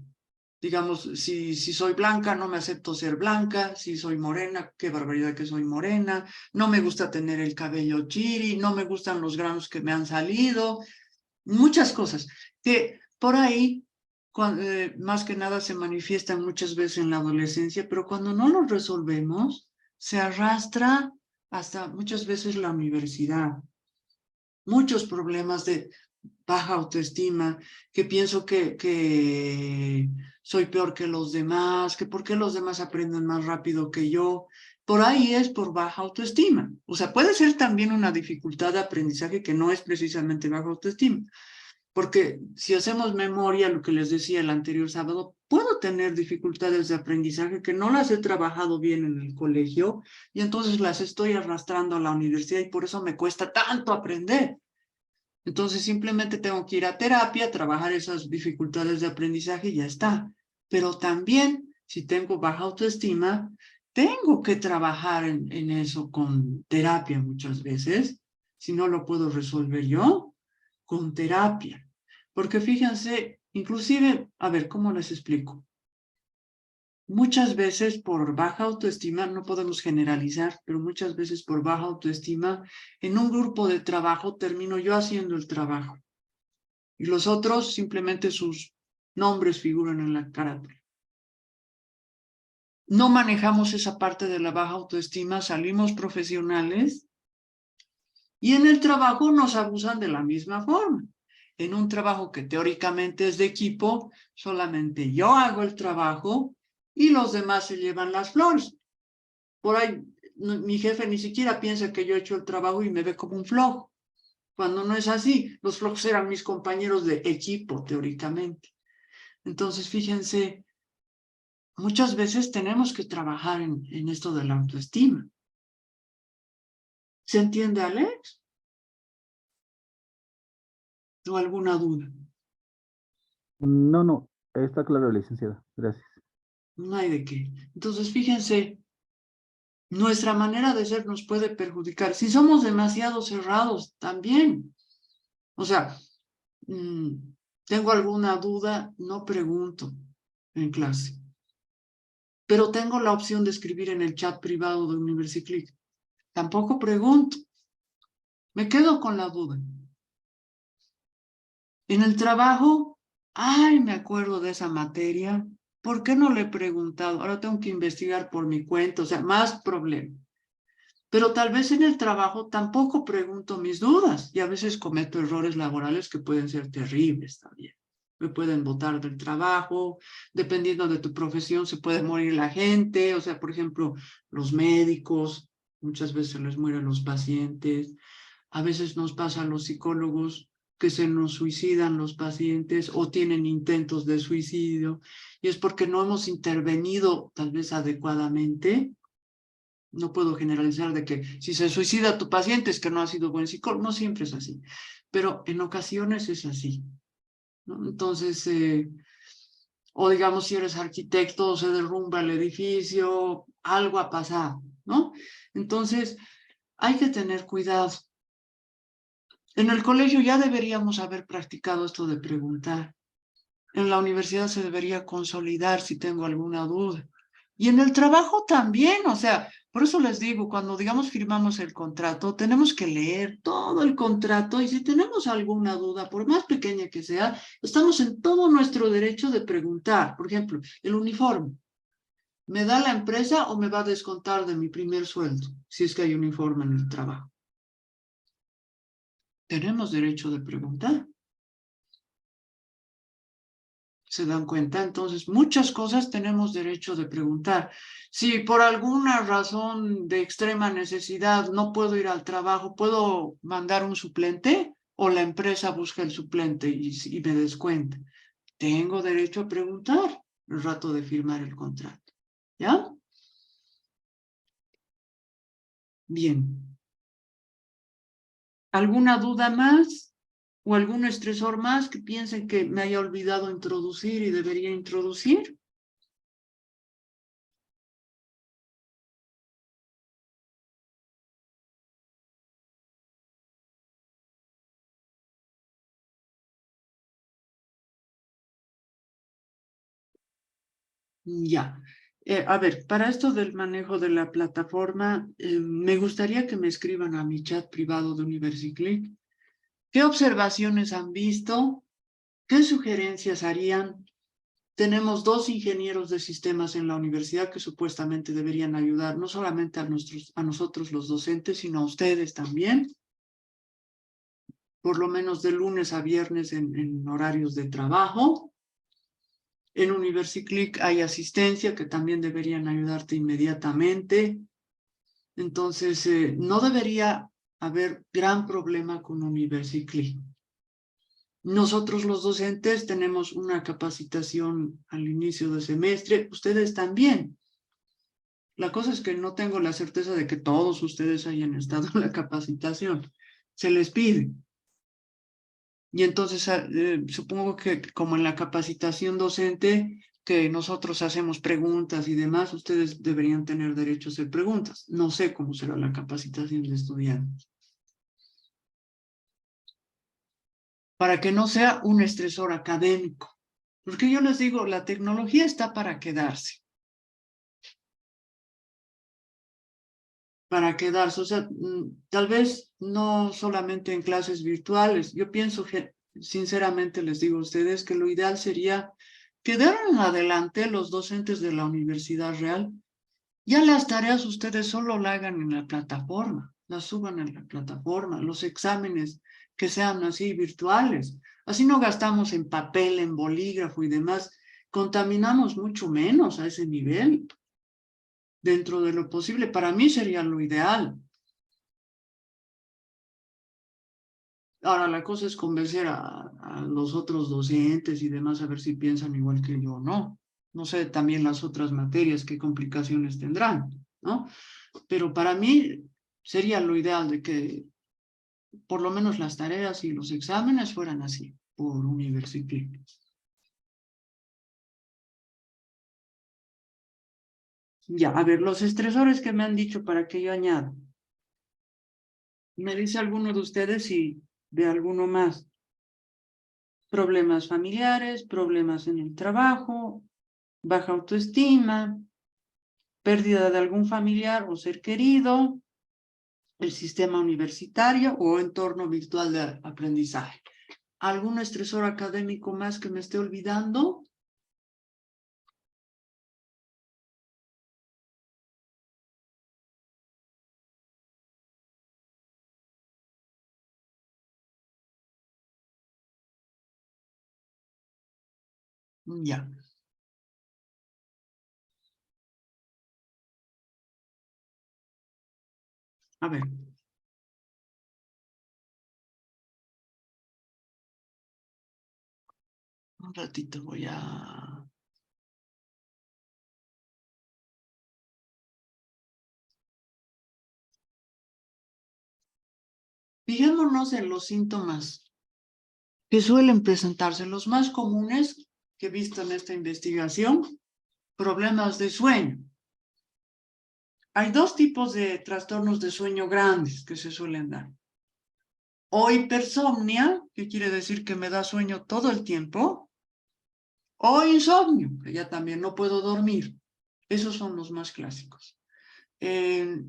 Digamos, si soy blanca, no me acepto ser blanca. Si soy morena, qué barbaridad que soy morena. No me gusta tener el cabello chiri, no me gustan los granos que me han salido. Muchas cosas que por ahí, más que nada, se manifiestan muchas veces en la adolescencia, pero cuando no los resolvemos, se arrastra hasta muchas veces la universidad. Muchos problemas de baja autoestima, que pienso que soy peor que los demás, que por qué los demás aprenden más rápido que yo. Por ahí es por baja autoestima. O sea, puede ser también una dificultad de aprendizaje que no es precisamente baja autoestima. Porque si hacemos memoria, lo que les decía el anterior sábado, puedo tener dificultades de aprendizaje que no las he trabajado bien en el colegio y entonces las estoy arrastrando a la universidad y por eso me cuesta tanto aprender. Entonces simplemente tengo que ir a terapia, trabajar esas dificultades de aprendizaje y ya está. Pero también, si tengo baja autoestima, tengo que trabajar en eso con terapia muchas veces. Si no lo puedo resolver yo, con terapia. Porque fíjense, inclusive, a ver, ¿cómo les explico? Muchas veces por baja autoestima, no podemos generalizar, pero muchas veces por baja autoestima, en un grupo de trabajo termino yo haciendo el trabajo. Y los otros simplemente sus nombres figuran en la carátula. No manejamos esa parte de la baja autoestima, salimos profesionales y en el trabajo nos abusan de la misma forma. En un trabajo que teóricamente es de equipo, solamente yo hago el trabajo y los demás se llevan las flores. Por ahí, mi jefe ni siquiera piensa que yo he hecho el trabajo y me ve como un flojo. Cuando no es así, los flojos eran mis compañeros de equipo, teóricamente. Entonces, fíjense, muchas veces tenemos que trabajar en esto de la autoestima. ¿Se entiende, Alex? ¿O alguna duda? No, está claro, licenciada. Gracias. No hay de qué. Entonces, fíjense, nuestra manera de ser nos puede perjudicar. Si somos demasiado cerrados, también. O sea, tengo alguna duda, no pregunto en clase. Pero tengo la opción de escribir en el chat privado de Universiclick. Tampoco pregunto. Me quedo con la duda. En el trabajo, ay, me acuerdo de esa materia. ¿Por qué no le he preguntado? Ahora tengo que investigar por mi cuenta, o sea, más problema. Pero tal vez en el trabajo tampoco pregunto mis dudas y a veces cometo errores laborales que pueden ser terribles también. Me pueden botar del trabajo, dependiendo de tu profesión se puede morir la gente, o sea, por ejemplo, los médicos, muchas veces les mueren los pacientes, a veces nos pasa a los psicólogos que se nos suicidan los pacientes o tienen intentos de suicidio y es porque no hemos intervenido tal vez adecuadamente. No puedo generalizar de que si se suicida tu paciente es que no ha sido buen psicólogo, no siempre es así, pero en ocasiones es así, ¿no? Entonces, o digamos si eres arquitecto, se derrumba el edificio, algo ha pasado, ¿no? Entonces, hay que tener cuidado. En el colegio ya deberíamos haber practicado esto de preguntar. En la universidad se debería consolidar si tengo alguna duda. Y en el trabajo también, o sea, por eso les digo, cuando digamos firmamos el contrato, tenemos que leer todo el contrato y si tenemos alguna duda, por más pequeña que sea, estamos en todo nuestro derecho de preguntar. Por ejemplo, el uniforme. ¿Me da la empresa o me va a descontar de mi primer sueldo si es que hay uniforme en el trabajo? Tenemos derecho de preguntar. ¿Se dan cuenta? Entonces, muchas cosas tenemos derecho de preguntar. Si por alguna razón de extrema necesidad no puedo ir al trabajo, ¿puedo mandar un suplente? ¿O la empresa busca el suplente y me descuenta? Tengo derecho a preguntar el rato de firmar el contrato. ¿Ya? Bien. ¿Alguna duda más? ¿O algún estresor más que piensen que me haya olvidado introducir y debería introducir? Ya. A ver, para esto del manejo de la plataforma, me gustaría que me escriban a mi chat privado de UniversiClick. ¿Qué observaciones han visto? ¿Qué sugerencias harían? Tenemos 2 ingenieros de sistemas en la universidad que supuestamente deberían ayudar no solamente a nosotros los docentes, sino a ustedes también, por lo menos de lunes a viernes en horarios de trabajo. En UniversiClick hay asistencia que también deberían ayudarte inmediatamente. Entonces, no debería haber gran problema con UniversiClick. Nosotros los docentes tenemos una capacitación al inicio de semestre, ustedes también. La cosa es que no tengo la certeza de que todos ustedes hayan estado en la capacitación. Se les pide. Y entonces supongo que como en la capacitación docente, que nosotros hacemos preguntas y demás, ustedes deberían tener derecho a hacer preguntas. No sé cómo será la capacitación de estudiantes. Para que no sea un estresor académico. Porque yo les digo, la tecnología está para quedarse. Para quedarse, o sea, tal vez no solamente en clases virtuales. Yo pienso que, sinceramente les digo a ustedes que lo ideal sería que de ahora en adelante los docentes de la Universidad Real, ya las tareas ustedes solo la hagan en la plataforma, las suban en la plataforma, los exámenes que sean así virtuales. Así no gastamos en papel, en bolígrafo y demás, contaminamos mucho menos a ese nivel. Dentro de lo posible, para mí sería lo ideal. Ahora, la cosa es convencer a los otros docentes y demás a ver si piensan igual que yo o no. No sé también las otras materias, qué complicaciones tendrán, ¿no? Pero para mí sería lo ideal de que por lo menos las tareas y los exámenes fueran así, por universidad. Ya, a ver, los estresores que me han dicho para que yo añada. Me dice alguno de ustedes si ve alguno más. Problemas familiares, problemas en el trabajo, baja autoestima, pérdida de algún familiar o ser querido, el sistema universitario o entorno virtual de aprendizaje. ¿Algún estresor académico más que me esté olvidando? Ya. A ver. Un ratito voy a... Fijémonos en los síntomas que suelen presentarse. Los más comunes que he visto en esta investigación, problemas de sueño. Hay dos tipos de trastornos de sueño grandes que se suelen dar. O hipersomnia, que quiere decir que me da sueño todo el tiempo, o insomnio, que ya también no puedo dormir. Esos son los más clásicos. El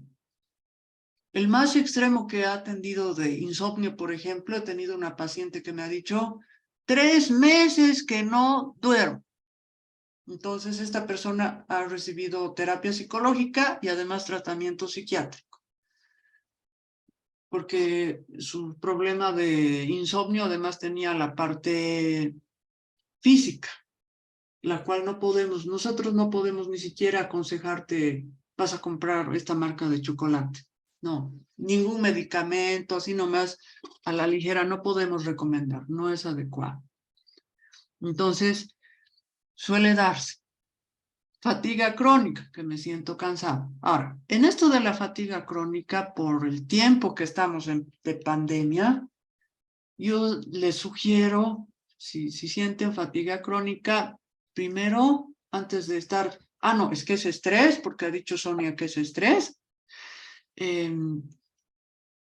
más extremo que ha atendido de insomnio, por ejemplo, he tenido una paciente que me ha dicho 3 meses que no duermo. Entonces, esta persona ha recibido terapia psicológica y además tratamiento psiquiátrico. Porque su problema de insomnio además tenía la parte física, la cual nosotros no podemos ni siquiera aconsejarte, vas a comprar esta marca de chocolate. No, ningún medicamento, así nomás a la ligera no podemos recomendar, no es adecuado. Entonces, suele darse fatiga crónica, que me siento cansado. Ahora, en esto de la fatiga crónica, por el tiempo que estamos de pandemia, yo les sugiero, si sienten fatiga crónica, primero, antes de estar, no, es que es estrés, porque ha dicho Sonia que es estrés,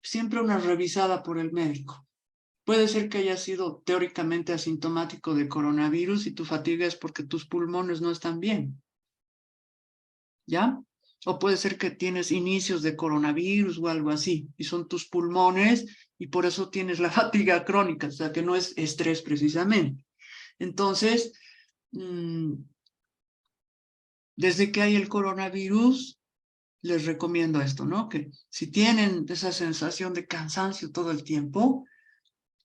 siempre una revisada por el médico. Puede ser que haya sido teóricamente asintomático de coronavirus y tu fatiga es porque tus pulmones no están bien. ¿Ya? O puede ser que tienes inicios de coronavirus o algo así, y son tus pulmones, y por eso tienes la fatiga crónica, o sea que no es estrés precisamente. Entonces, desde que hay el coronavirus, les recomiendo esto, ¿no? Que si tienen esa sensación de cansancio todo el tiempo,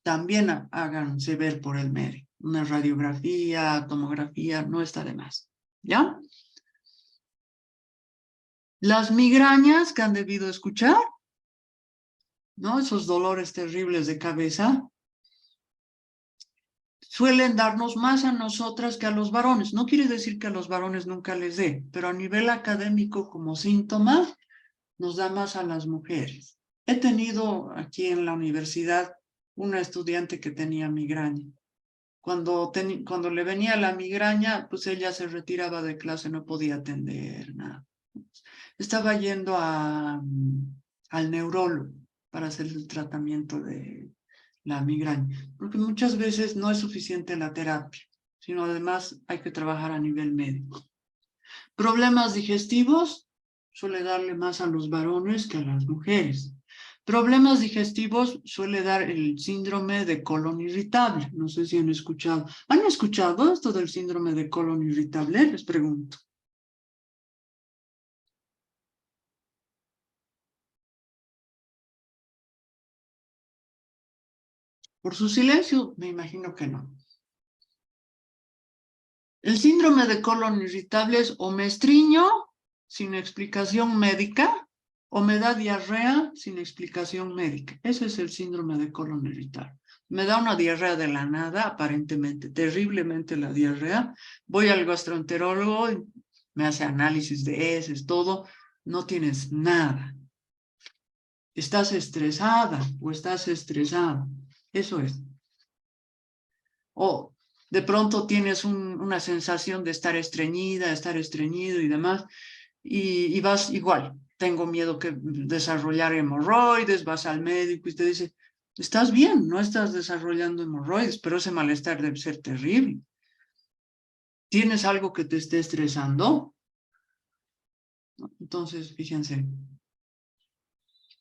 también háganse ver por el médico. Una radiografía, tomografía, no está de más, ¿ya? Las migrañas que han debido escuchar, ¿no? Esos dolores terribles de cabeza, suelen darnos más a nosotras que a los varones. No quiere decir que a los varones nunca les dé, pero a nivel académico como síntoma, nos da más a las mujeres. He tenido aquí en la universidad una estudiante que tenía migraña. Cuando le venía la migraña, pues ella se retiraba de clase, no podía atender nada. Estaba yendo al neurólogo para hacer el tratamiento de la migraña, porque muchas veces no es suficiente la terapia, sino además hay que trabajar a nivel médico. Problemas digestivos suele darle más a los varones que a las mujeres. Problemas digestivos suele dar el síndrome de colon irritable. No sé si han escuchado. ¿Han escuchado esto del síndrome de colon irritable? Les pregunto. Por su silencio, me imagino que no. El síndrome de colon irritable es o me estriño sin explicación médica o me da diarrea sin explicación médica. Ese es el síndrome de colon irritable. Me da una diarrea de la nada, aparentemente, terriblemente la diarrea. Voy al gastroenterólogo, me hace análisis de heces, todo. No tienes nada. Estás estresada o estás estresado. Eso es. O de pronto tienes una sensación de estar estreñida, estar estreñido y demás, y vas igual. Tengo miedo que desarrollar hemorroides, vas al médico y te dice, estás bien, no estás desarrollando hemorroides, pero ese malestar debe ser terrible. ¿Tienes algo que te esté estresando? Entonces, fíjense,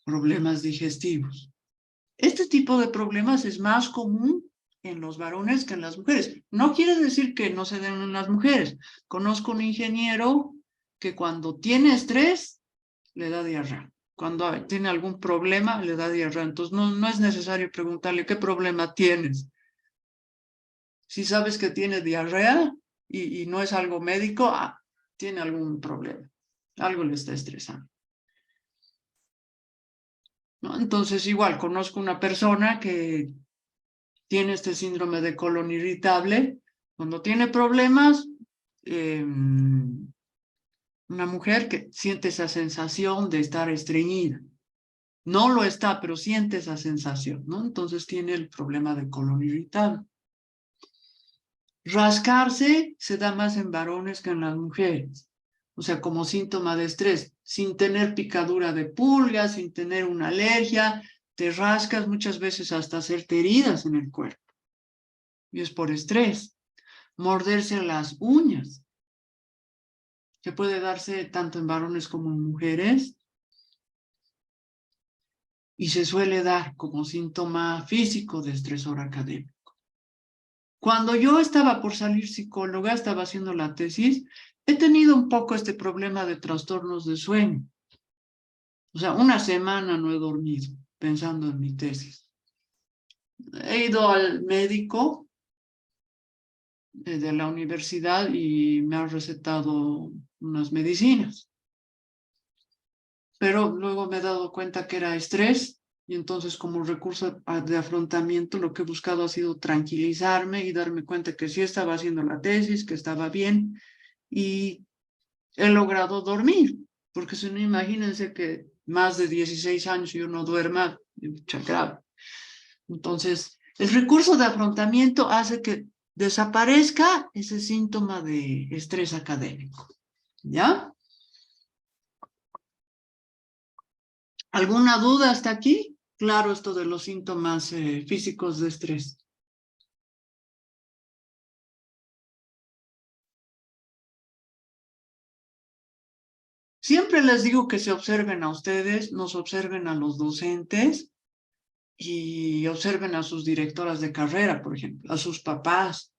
problemas digestivos. Este tipo de problemas es más común en los varones que en las mujeres. No quiere decir que no se den en las mujeres. Conozco un ingeniero que cuando tiene estrés, le da diarrea. Cuando tiene algún problema, le da diarrea. Entonces, no es necesario preguntarle qué problema tienes. Si sabes que tiene diarrea, y no es algo médico, tiene algún problema, algo le está estresando. ¿No? Entonces, igual, conozco una persona que tiene este síndrome de colon irritable. Cuando tiene problemas, una mujer que siente esa sensación de estar estreñida. No lo está, pero siente esa sensación, ¿no? Entonces tiene el problema de colon irritable. Rascarse se da más en varones que en las mujeres. O sea, como síntoma de estrés, sin tener picadura de pulgas, sin tener una alergia, te rascas muchas veces hasta hacerte heridas en el cuerpo. Y es por estrés. Morderse las uñas, que puede darse tanto en varones como en mujeres, y se suele dar como síntoma físico de estresor académico. Cuando yo estaba por salir psicóloga, estaba haciendo la tesis, he tenido un poco este problema de trastornos de sueño. O sea, una semana no he dormido pensando en mi tesis. He ido al médico de la universidad y me ha recetado unas medicinas. Pero luego me he dado cuenta que era estrés y entonces como recurso de afrontamiento lo que he buscado ha sido tranquilizarme y darme cuenta que sí estaba haciendo la tesis, que estaba bien y he logrado dormir, porque si no, imagínense que más de 16 años yo no duerma, grave. Entonces, el recurso de afrontamiento hace que desaparezca ese síntoma de estrés académico, ¿ya? ¿Alguna duda hasta aquí? Claro, esto de los síntomas físicos de estrés. Siempre les digo que se observen a ustedes, nos observen a los docentes y observen a sus directoras de carrera, por ejemplo, a sus papás.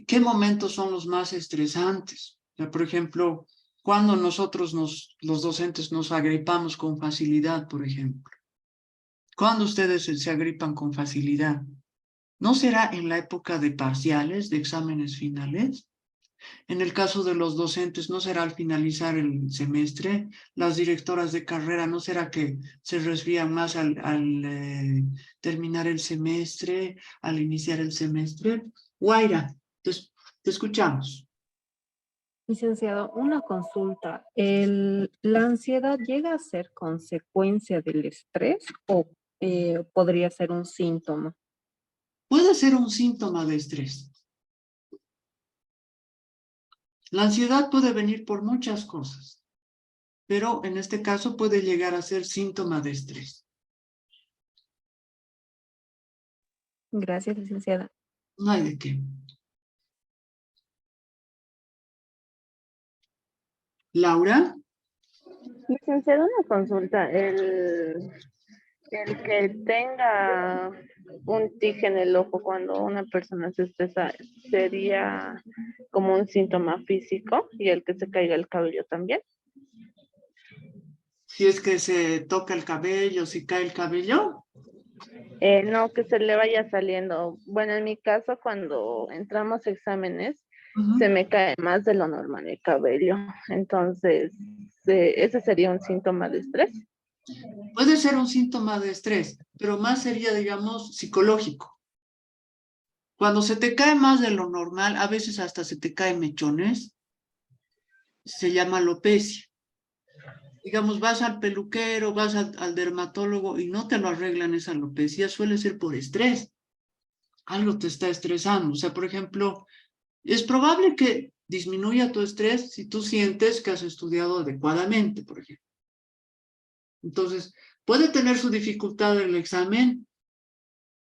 ¿Qué momentos son los más estresantes? O sea, por ejemplo, cuando nosotros los docentes nos agripamos con facilidad, por ejemplo. ¿Cuándo ustedes se agripan con facilidad? ¿No será en la época de parciales, de exámenes finales? En el caso de los docentes, ¿no será al finalizar el semestre? Las directoras de carrera, ¿no será que se resfrían más al terminar el semestre, al iniciar el semestre? Guaira, te escuchamos. Licenciado, una consulta. ¿La ansiedad llega a ser consecuencia del estrés o podría ser un síntoma? Puede ser un síntoma de estrés. La ansiedad puede venir por muchas cosas, pero en este caso puede llegar a ser síntoma de estrés. Gracias, licenciada. No hay de qué. Laura. Licenciado, una consulta. El que tenga un tic en el ojo cuando una persona se estresa sería como un síntoma físico y el que se caiga el cabello también. Si es que se toca el cabello, si cae el cabello. No, que se le vaya saliendo. Bueno, en mi caso, cuando entramos a exámenes, se me cae más de lo normal el cabello. Entonces, ese sería un síntoma de estrés. Puede ser un síntoma de estrés, pero más sería, digamos, psicológico. Cuando se te cae más de lo normal, a veces hasta se te caen mechones, se llama alopecia. Digamos, vas al peluquero, vas al dermatólogo y no te lo arreglan esa alopecia, suele ser por estrés. Algo te está estresando. O sea, por ejemplo, es probable que disminuya tu estrés si tú sientes que has estudiado adecuadamente, por ejemplo. Entonces, puede tener su dificultad el examen,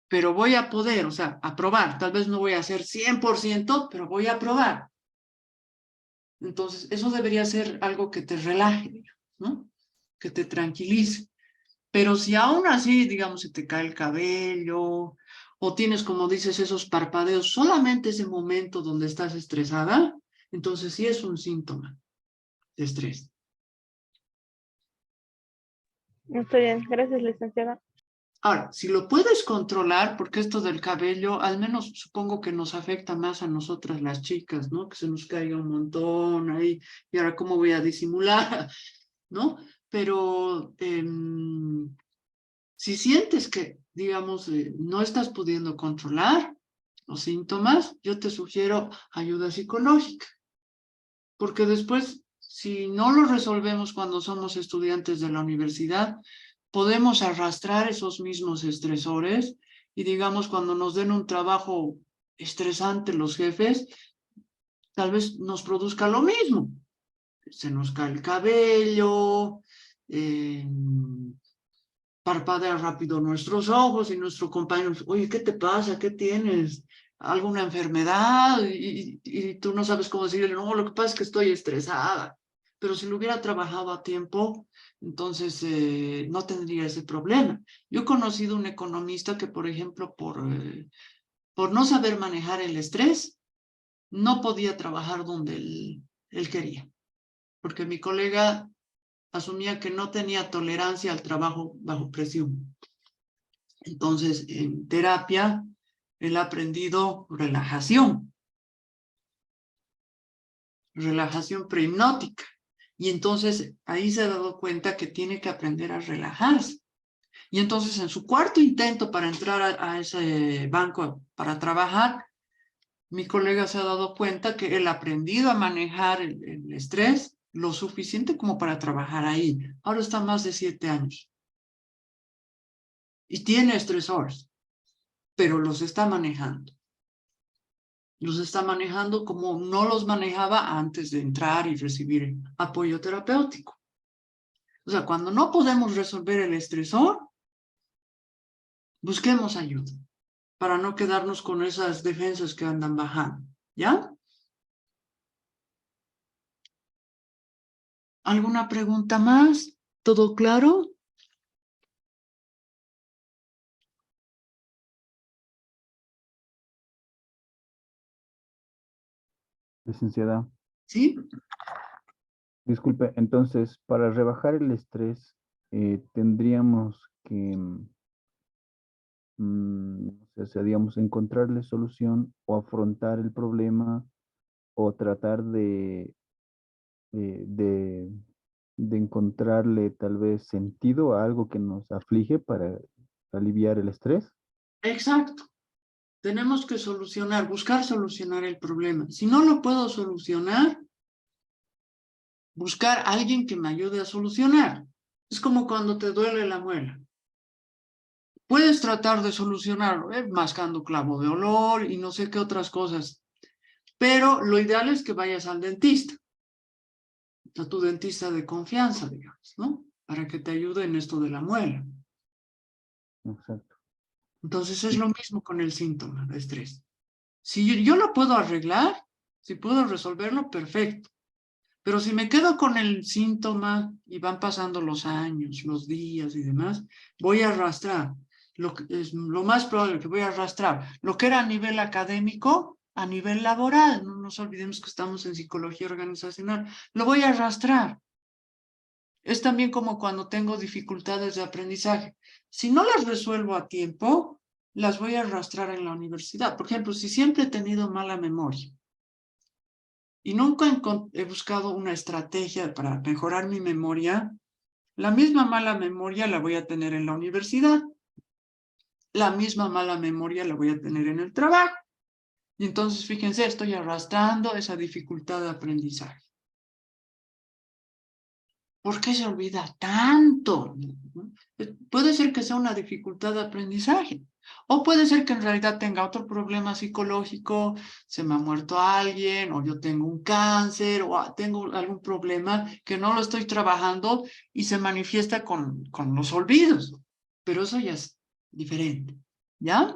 pero voy a poder, o sea, aprobar. Tal vez no voy a hacer 100%, pero voy a aprobar. Entonces, eso debería ser algo que te relaje, ¿no? Que te tranquilice. Pero si aún así, digamos, se te cae el cabello o tienes, como dices, esos parpadeos, solamente ese momento donde estás estresada, entonces sí es un síntoma de estrés. Estoy bien, gracias, licenciada. Ahora, si lo puedes controlar, porque esto del cabello, al menos supongo que nos afecta más a nosotras las chicas, ¿no? Que se nos caiga un montón ahí, y ahora cómo voy a disimular, ¿no? Pero si sientes que, digamos, no estás pudiendo controlar los síntomas, yo te sugiero ayuda psicológica, porque después, si no lo resolvemos cuando somos estudiantes de la universidad, podemos arrastrar esos mismos estresores y, digamos, cuando nos den un trabajo estresante los jefes, tal vez nos produzca lo mismo. Se nos cae el cabello, parpadea rápido nuestros ojos y nuestro compañero, oye, ¿qué te pasa? ¿Qué tienes? ¿Alguna enfermedad? Y tú no sabes cómo decirle, no, lo que pasa es que estoy estresada. Pero si lo hubiera trabajado a tiempo, entonces no tendría ese problema. Yo he conocido un economista que, por ejemplo, por no saber manejar el estrés, no podía trabajar donde él quería. Porque mi colega asumía que no tenía tolerancia al trabajo bajo presión. Entonces, en terapia, él ha aprendido relajación prehipnótica. Y entonces ahí se ha dado cuenta que tiene que aprender a relajarse. Y entonces en su cuarto intento para entrar a ese banco para trabajar, mi colega se ha dado cuenta que él ha aprendido a manejar el estrés lo suficiente como para trabajar ahí. Ahora está más de 7 años. Y tiene estresores, pero los está manejando. Los está manejando como no los manejaba antes de entrar y recibir apoyo terapéutico. O sea, cuando no podemos resolver el estresor, busquemos ayuda para no quedarnos con esas defensas que andan bajando, ¿ya? ¿Alguna pregunta más? ¿Todo claro? Licenciada, ¿Sí? disculpe, entonces, para rebajar el estrés, tendríamos que, o sea, digamos, encontrarle solución o afrontar el problema o tratar eh, de, de encontrarle tal vez sentido a algo que nos aflige para aliviar el estrés. Exacto. Tenemos que buscar solucionar el problema. Si no lo puedo solucionar, buscar a alguien que me ayude a solucionar. Es como cuando te duele la muela. Puedes tratar de solucionarlo, mascando clavo de olor y no sé qué otras cosas. Pero lo ideal es que vayas al dentista, a tu dentista de confianza, digamos, ¿no? Para que te ayude en esto de la muela. Exacto. Entonces es lo mismo con el síntoma de estrés. Si yo lo puedo arreglar, si puedo resolverlo, perfecto. Pero si me quedo con el síntoma y van pasando los años, los días y demás, voy a arrastrar. Lo más probable que voy a arrastrar lo que era a nivel académico, a nivel laboral. No nos olvidemos que estamos en psicología organizacional. Lo voy a arrastrar. Es también como cuando tengo dificultades de aprendizaje. Si no las resuelvo a tiempo, las voy a arrastrar en la universidad. Por ejemplo, si siempre he tenido mala memoria y nunca he buscado una estrategia para mejorar mi memoria, la misma mala memoria la voy a tener en la universidad. La misma mala memoria la voy a tener en el trabajo. Y entonces, fíjense, estoy arrastrando esa dificultad de aprendizaje. ¿Por qué se olvida tanto? Puede ser que sea una dificultad de aprendizaje. O puede ser que en realidad tenga otro problema psicológico, se me ha muerto alguien, o yo tengo un cáncer, o tengo algún problema que no lo estoy trabajando y se manifiesta con los olvidos. Pero eso ya es diferente, ¿ya?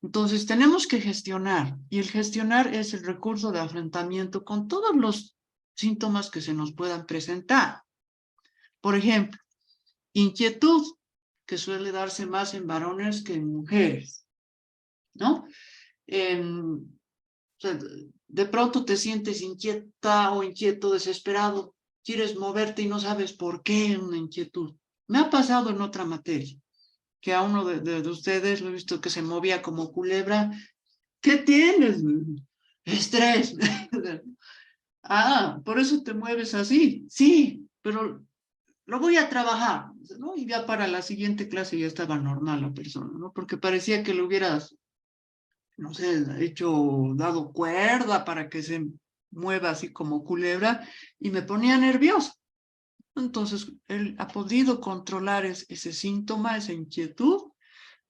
Entonces tenemos que gestionar, y el gestionar es el recurso de afrontamiento con todos los síntomas que se nos puedan presentar. Por ejemplo, inquietud, que suele darse más en varones que en mujeres, ¿no? O sea, de pronto te sientes inquieta o inquieto, desesperado, quieres moverte y no sabes por qué una inquietud. Me ha pasado en otra materia, que a uno de ustedes lo he visto que se movía como culebra. ¿Qué tienes? Estrés. Ah, por eso te mueves así. Sí, pero lo voy a trabajar, ¿no? Y ya para la siguiente clase ya estaba normal la persona, ¿no? Porque parecía que lo hubieras, no sé, dado cuerda para que se mueva así como culebra, y me ponía nerviosa. Entonces, él ha podido controlar ese síntoma, esa inquietud,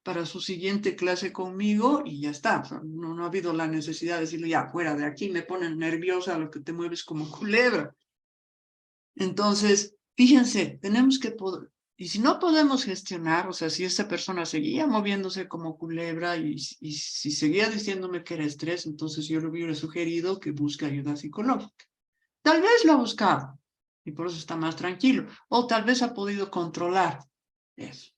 para su siguiente clase conmigo y ya está. O sea, no ha habido la necesidad de decirle, ya, fuera de aquí, me ponen nerviosa lo que te mueves como culebra. Entonces, fíjense, tenemos que poder, y si no podemos gestionar, o sea, si esta persona seguía moviéndose como culebra y si seguía diciéndome que era estrés, entonces yo le hubiera sugerido que busque ayuda psicológica. Tal vez lo ha buscado y por eso está más tranquilo, o tal vez ha podido controlar eso.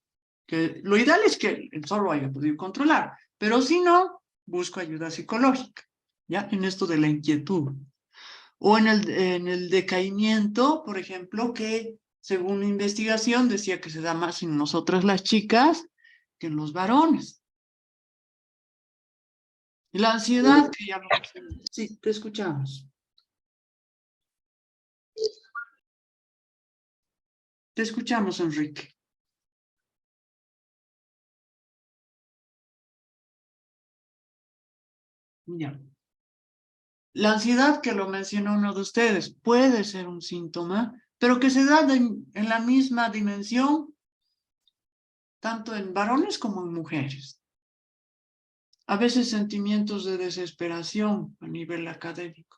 Que lo ideal es que él solo haya podido controlar, pero si no, busco ayuda psicológica, ¿ya? En esto de la inquietud. O en el decaimiento, por ejemplo, que según una investigación decía que se da más en nosotras las chicas que en los varones. Y la ansiedad, que ya lo mencioné. Sí, te escuchamos. Te escuchamos, Enrique. Ya. La ansiedad, que lo mencionó uno de ustedes, puede ser un síntoma, pero que se da en la misma dimensión, tanto en varones como en mujeres. A veces sentimientos de desesperación a nivel académico.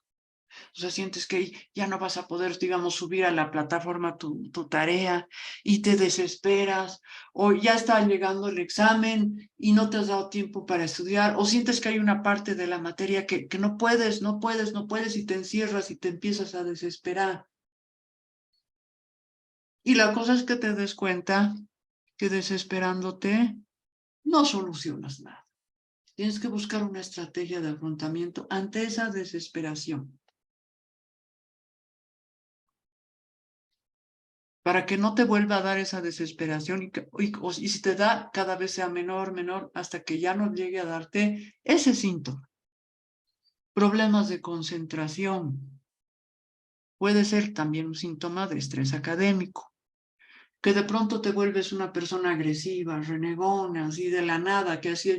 O sea, sientes que ya no vas a poder, digamos, subir a la plataforma tu tarea y te desesperas, o ya está llegando el examen y no te has dado tiempo para estudiar, o sientes que hay una parte de la materia que no puedes y te encierras y te empiezas a desesperar. Y la cosa es que te des cuenta que desesperándote no solucionas nada. Tienes que buscar una estrategia de afrontamiento ante esa desesperación, para que no te vuelva a dar esa desesperación y si te da, cada vez sea menor, hasta que ya no llegue a darte ese síntoma. Problemas de concentración. Puede ser también un síntoma de estrés académico. Que de pronto te vuelves una persona agresiva, renegona, así de la nada, que así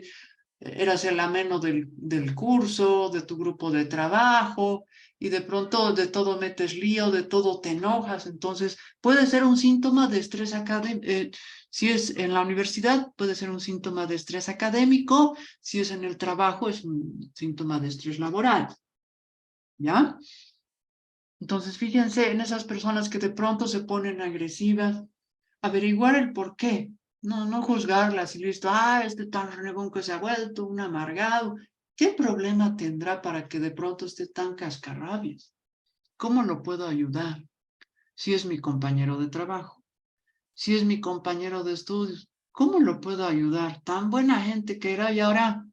eras el ameno del curso, de tu grupo de trabajo, y de pronto de todo metes lío, de todo te enojas. Entonces puede ser un síntoma de estrés académico. Si es en la universidad, puede ser un síntoma de estrés académico. Si es en el trabajo, es un síntoma de estrés laboral. ¿Ya? Entonces fíjense en esas personas que de pronto se ponen agresivas, averiguar el por qué. No juzgarlas y listo, este tan renegón que se ha vuelto, un amargado. ¿Qué problema tendrá para que de pronto esté tan cascarrabias? ¿Cómo lo puedo ayudar? Si es mi compañero de trabajo, si es mi compañero de estudios, ¿cómo lo puedo ayudar? Tan buena gente que era y ahora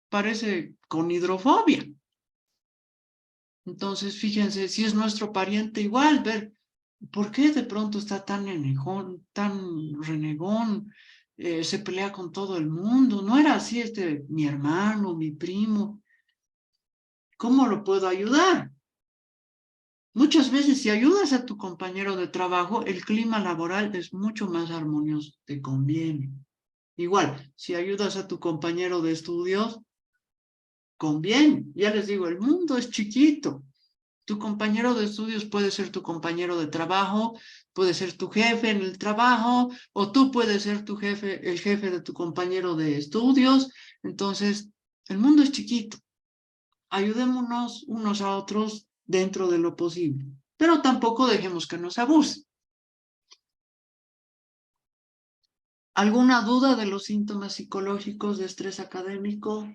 parece con hidrofobia. Entonces, fíjense, si es nuestro pariente, igual, ver por qué de pronto está tan enojón, tan renegón, se pelea con todo el mundo. No era así mi hermano, mi primo. ¿Cómo lo puedo ayudar? Muchas veces, si ayudas a tu compañero de trabajo, el clima laboral es mucho más armonioso, te conviene. Igual, si ayudas a tu compañero de estudios, conviene. Ya les digo, el mundo es chiquito. Tu compañero de estudios puede ser tu compañero de trabajo, puede ser tu jefe en el trabajo, o tú puedes ser tu jefe, el jefe de tu compañero de estudios. Entonces, el mundo es chiquito. Ayudémonos unos a otros dentro de lo posible, pero tampoco dejemos que nos abuse. ¿Alguna duda de los síntomas psicológicos de estrés académico?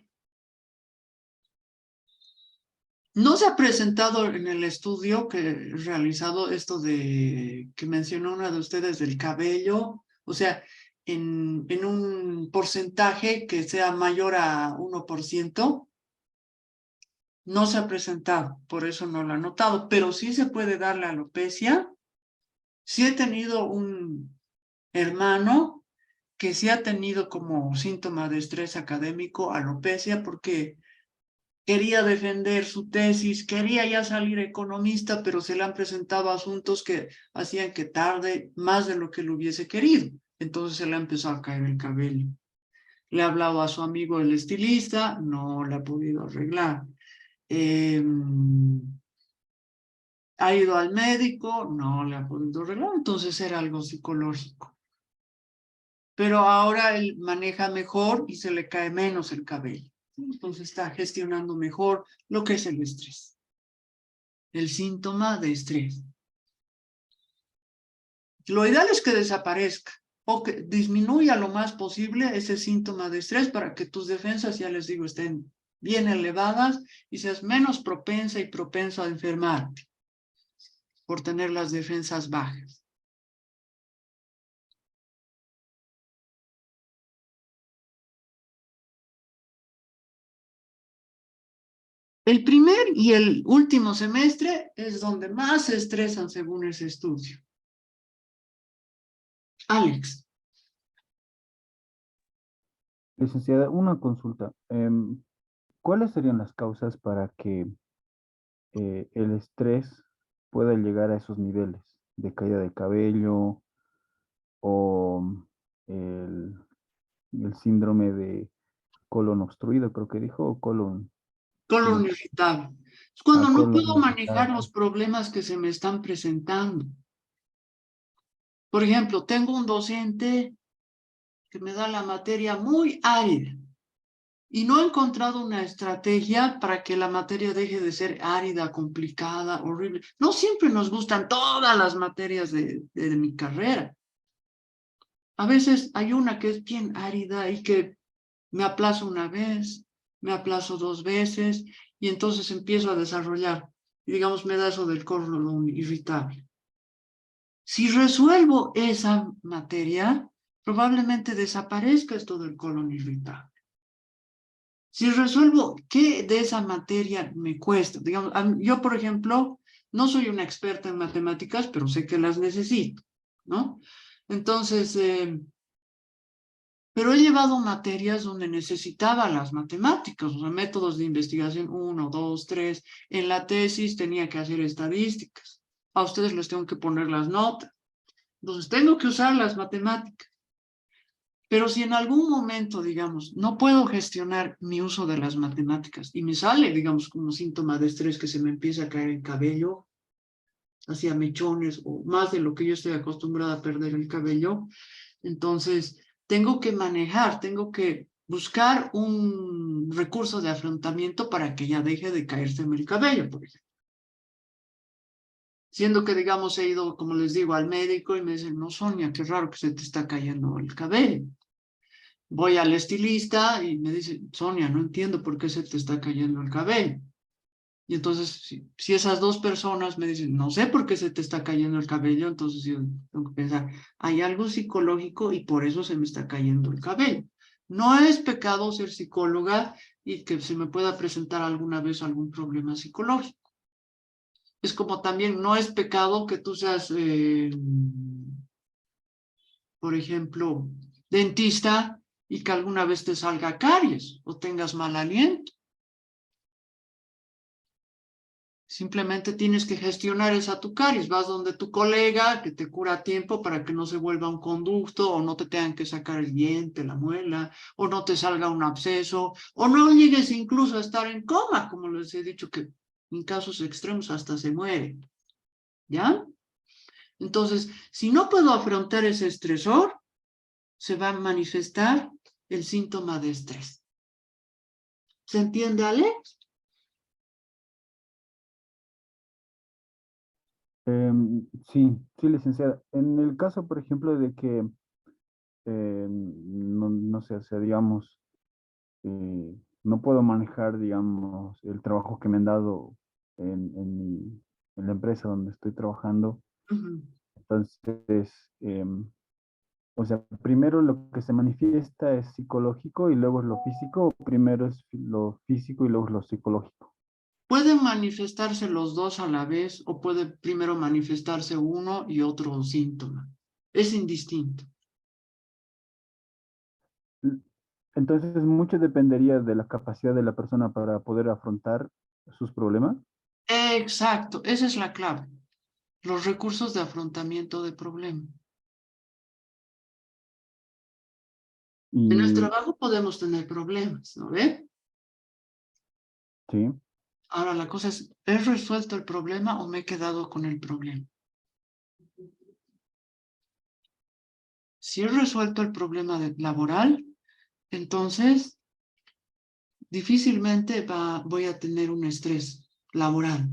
No se ha presentado en el estudio que he realizado esto que mencionó una de ustedes del cabello, o sea, en un porcentaje que sea mayor a 1%. No se ha presentado, por eso no lo he notado, pero sí se puede dar la alopecia. Sí he tenido hermano que sí ha tenido como síntoma de estrés académico alopecia porque quería defender su tesis, quería ya salir economista, pero se le han presentado asuntos que hacían que tarde más de lo que lo hubiese querido. Entonces se le ha empezado a caer el cabello. Le ha hablado a su amigo el estilista, no le ha podido arreglar. Ha ido al médico, no le ha podido arreglar, entonces era algo psicológico. Pero ahora él maneja mejor y se le cae menos el cabello. Entonces está gestionando mejor lo que es el estrés. El síntoma de estrés. Lo ideal es que desaparezca o que disminuya lo más posible ese síntoma de estrés para que tus defensas, ya les digo, estén bien elevadas y seas menos propensa y propenso a enfermarte por tener las defensas bajas. El primer y el último semestre es donde más se estresan según ese estudio. Alex. Licenciada, una consulta. ¿Cuáles serían las causas para que el estrés pueda llegar a esos niveles de caída de cabello o el, el síndrome de colon obstruido, creo que dijo, o colon, Colon irritable. Es cuando no colon puedo manejar irritable? los problemas que se me están presentando. Por ejemplo, tengo un docente que me da la materia muy árida y no he encontrado una estrategia para que la materia deje de ser árida, complicada, horrible. No siempre nos gustan todas las materias de mi carrera. A veces hay una que es bien árida y que me aplazo una vez, me aplazo 2 veces y entonces empiezo a desarrollar, y digamos, me da eso del colon irritable. Si resuelvo esa materia, probablemente desaparezca esto del colon irritable. Si resuelvo qué de esa materia me cuesta, digamos, yo por ejemplo, no soy una experta en matemáticas, pero sé que las necesito, ¿no? Entonces, pero he llevado materias donde necesitaba las matemáticas, o sea, métodos de investigación 1, 2, 3. En la tesis tenía que hacer estadísticas. A ustedes les tengo que poner las notas. Entonces tengo que usar las matemáticas. Pero si en algún momento, digamos, no puedo gestionar mi uso de las matemáticas y me sale, digamos, como síntoma de estrés que se me empieza a caer el cabello, hacia mechones o más de lo que yo estoy acostumbrada a perder el cabello, entonces tengo que manejar, tengo que buscar un recurso de afrontamiento para que ya deje de caérseme el cabello, por ejemplo. Siendo que, digamos, he ido, como les digo, al médico y me dicen, no, Sonia, qué raro que se te está cayendo el cabello. Voy al estilista y me dice, Sonia, no entiendo por qué se te está cayendo el cabello. Y entonces, si esas dos personas me dicen, no sé por qué se te está cayendo el cabello, entonces yo tengo que pensar, hay algo psicológico y por eso se me está cayendo el cabello. No es pecado ser psicóloga y que se me pueda presentar alguna vez algún problema psicológico. Es como también no es pecado que tú seas, por ejemplo, dentista y que alguna vez te salga caries o tengas mal aliento. Simplemente tienes que gestionar esa tu caries. Vas donde tu colega que te cura a tiempo para que no se vuelva un conducto o no te tengan que sacar el diente, la muela, o no te salga un absceso, o no llegues incluso a estar en coma, como les he dicho que en casos extremos hasta se muere. ¿Ya? Entonces, si no puedo afrontar ese estresor, se va a manifestar el síntoma de estrés. ¿Se entiende, Alex? Sí, sí, licenciada. En el caso, por ejemplo, de que, no sé, o sea, digamos, no puedo manejar, digamos, el trabajo que me han dado en la empresa donde estoy trabajando. Uh-huh. Entonces, o sea, primero lo que se manifiesta es psicológico y luego es lo físico, o primero es lo físico y luego es lo psicológico. Pueden manifestarse los dos a la vez o puede primero manifestarse uno y otro síntoma. Es indistinto. Entonces, mucho dependería de la capacidad de la persona para poder afrontar sus problemas. Exacto, esa es la clave. Los recursos de afrontamiento de problemas. En el Y trabajo podemos tener problemas, ¿no ve? sí, Ahora la cosa es, ¿he resuelto el problema o me he quedado con el problema? Si he resuelto el problema laboral, entonces difícilmente voy a tener un estrés laboral,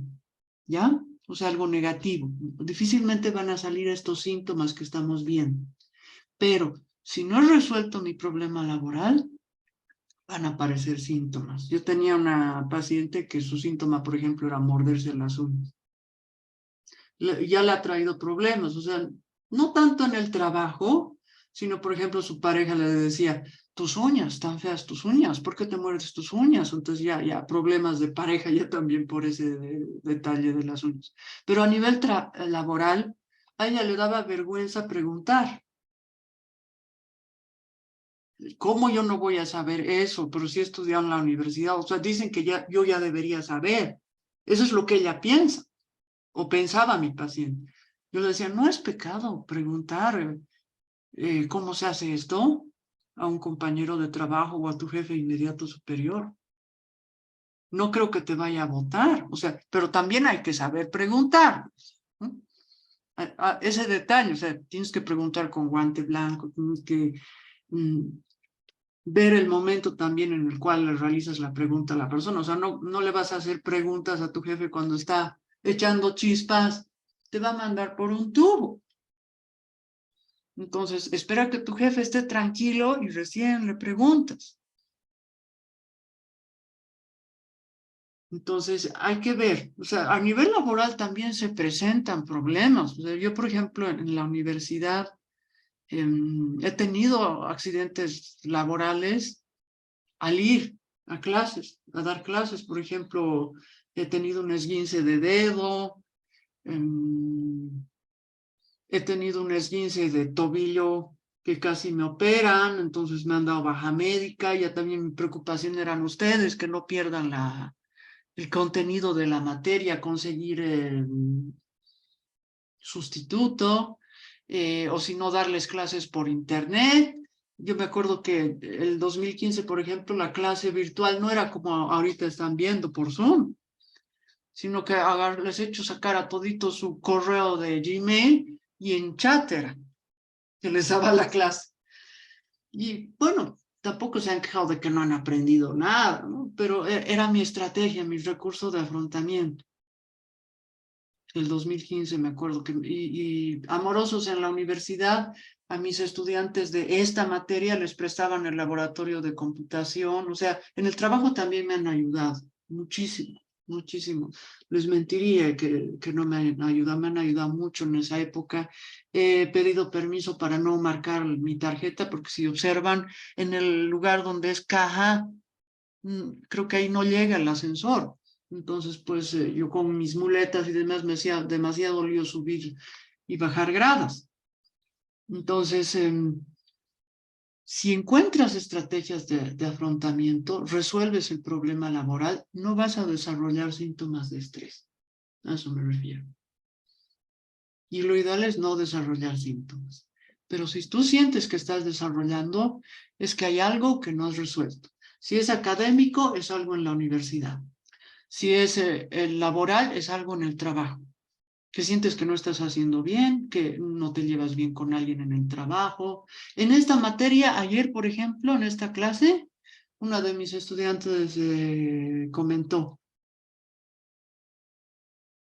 ¿ya? O sea, algo negativo. Difícilmente van a salir estos síntomas que estamos viendo. Pero si no he resuelto mi problema laboral, van a aparecer síntomas. Yo tenía una paciente que su síntoma, por ejemplo, era morderse las uñas. Ya le ha traído problemas, o sea, no tanto en el trabajo, sino, por ejemplo, su pareja le decía, tus uñas, tan feas tus uñas, ¿por qué te muerdes tus uñas? Entonces ya problemas de pareja ya también por ese detalle de las uñas. Pero a nivel laboral, a ella le daba vergüenza preguntar. ¿Cómo yo no voy a saber eso? Pero sí he estudiado en la universidad. O sea, dicen que yo ya debería saber. Eso es lo que ella piensa, o pensaba mi paciente. Yo le decía, no es pecado preguntar cómo se hace esto a un compañero de trabajo o a tu jefe inmediato superior. No creo que te vaya a votar. O sea, pero también hay que saber preguntar, ¿no? Ese detalle, o sea, tienes que preguntar con guante blanco, tienes que ver el momento también en el cual le realizas la pregunta a la persona. O sea, no le vas a hacer preguntas a tu jefe cuando está echando chispas, te va a mandar por un tubo. Entonces, espera que tu jefe esté tranquilo y recién le preguntas. Entonces, hay que ver, o sea, a nivel laboral también se presentan problemas. O sea, yo, por ejemplo, en la universidad he tenido accidentes laborales al ir a clases, a dar clases. Por ejemplo, he tenido un esguince de dedo, he tenido un esguince de tobillo que casi me operan, entonces me han dado baja médica. Ya también mi preocupación eran ustedes, que no pierdan el contenido de la materia, conseguir sustituto, o si no, darles clases por internet. Yo me acuerdo que el 2015, por ejemplo, la clase virtual no era como ahorita están viendo por Zoom, sino que les he hecho sacar a todito su correo de Gmail y en chat era que les daba la clase. Y bueno, tampoco se han quejado de que no han aprendido nada, ¿no? Pero era mi estrategia, mi recurso de afrontamiento. El 2015 me acuerdo que, y amorosos en la universidad, a mis estudiantes de esta materia les prestaban el laboratorio de computación. O sea, en el trabajo también me han ayudado muchísimo, muchísimo. Les mentiría que no me han ayudado, me han ayudado mucho en esa época. He pedido permiso para no marcar mi tarjeta, porque si observan en el lugar donde es caja, creo que ahí no llega el ascensor. Entonces, pues yo con mis muletas y demás me hacía demasiado lío subir y bajar gradas. Entonces, si encuentras estrategias de afrontamiento, resuelves el problema laboral, no vas a desarrollar síntomas de estrés. A eso me refiero. Y lo ideal es no desarrollar síntomas. Pero si tú sientes que estás desarrollando, es que hay algo que no has resuelto. Si es académico, es algo en la universidad. Si es el laboral, es algo en el trabajo. Que sientes que no estás haciendo bien, que no te llevas bien con alguien en el trabajo. En esta materia, ayer, por ejemplo, en esta clase, una de mis estudiantes comentó,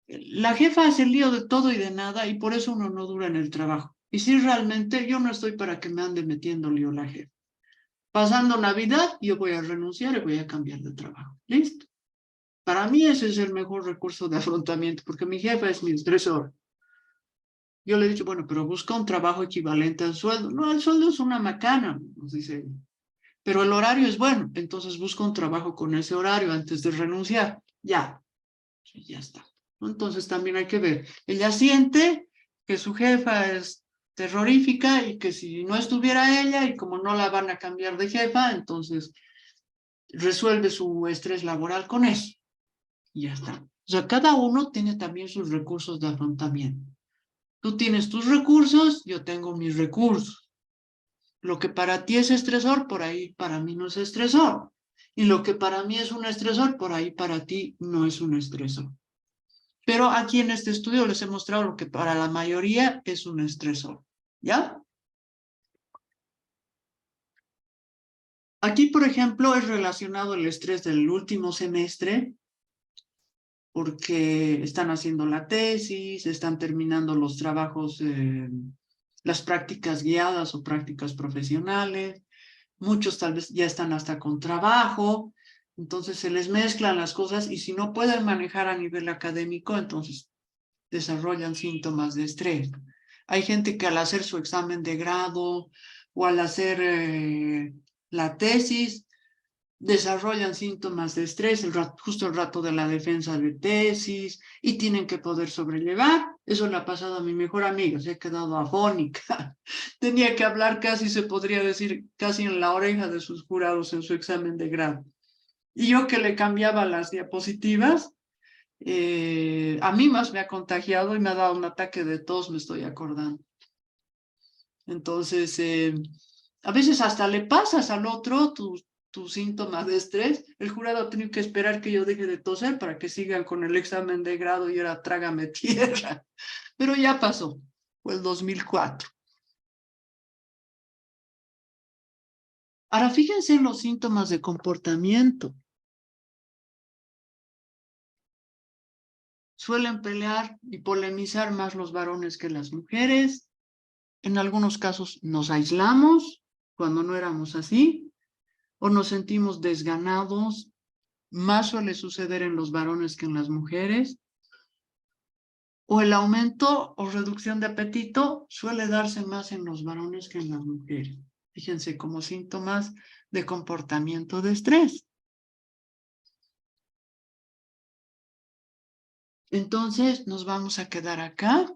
la jefa hace lío de todo y de nada y por eso uno no dura en el trabajo. Y si realmente yo no estoy para que me ande metiendo lío la jefa. Pasando Navidad, yo voy a renunciar y voy a cambiar de trabajo. ¿Listo? Para mí ese es el mejor recurso de afrontamiento, porque mi jefa es mi estresor. Yo le he dicho, bueno, pero busca un trabajo equivalente al sueldo. No, el sueldo es una macana, nos dice ella. Pero el horario es bueno, entonces busca un trabajo con ese horario antes de renunciar. Ya está. Entonces también hay que ver. Ella siente que su jefa es terrorífica y que si no estuviera ella y como no la van a cambiar de jefa, entonces resuelve su estrés laboral con eso. Y ya está. O sea, cada uno tiene también sus recursos de afrontamiento. Tú tienes tus recursos, yo tengo mis recursos. Lo que para ti es estresor, por ahí para mí no es estresor. Y lo que para mí es un estresor, por ahí para ti no es un estresor. Pero aquí en este estudio les he mostrado lo que para la mayoría es un estresor. ¿Ya? Aquí, por ejemplo, es relacionado el estrés del último semestre porque están haciendo la tesis, están terminando los trabajos, las prácticas guiadas o prácticas profesionales. Muchos tal vez ya están hasta con trabajo, entonces se les mezclan las cosas y si no pueden manejar a nivel académico, entonces desarrollan síntomas de estrés. Hay gente que al hacer su examen de grado o al hacer la tesis, desarrollan síntomas de estrés justo el rato de la defensa de tesis y tienen que poder sobrellevar. Eso le ha pasado a mi mejor amiga, se ha quedado afónica. Tenía que hablar casi, se podría decir, casi en la oreja de sus jurados en su examen de grado. Y yo que le cambiaba las diapositivas, a mí más me ha contagiado y me ha dado un ataque de tos, me estoy acordando. Entonces, a veces hasta le pasas al otro tus síntomas de estrés. El jurado ha tenido que esperar que yo deje de toser para que sigan con el examen de grado y ahora trágame tierra. Pero ya pasó, fue el 2004. Ahora fíjense en los síntomas de comportamiento. Suelen pelear y polemizar más los varones que las mujeres. En algunos casos nos aislamos cuando no éramos así, o nos sentimos desganados. Más suele suceder en los varones que en las mujeres. O el aumento o reducción de apetito suele darse más en los varones que en las mujeres. Fíjense, como síntomas de comportamiento de estrés. Entonces, nos vamos a quedar acá,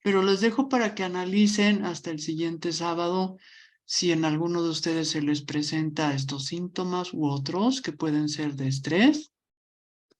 pero les dejo para que analicen hasta el siguiente sábado si en alguno de ustedes se les presenta estos síntomas u otros que pueden ser de estrés.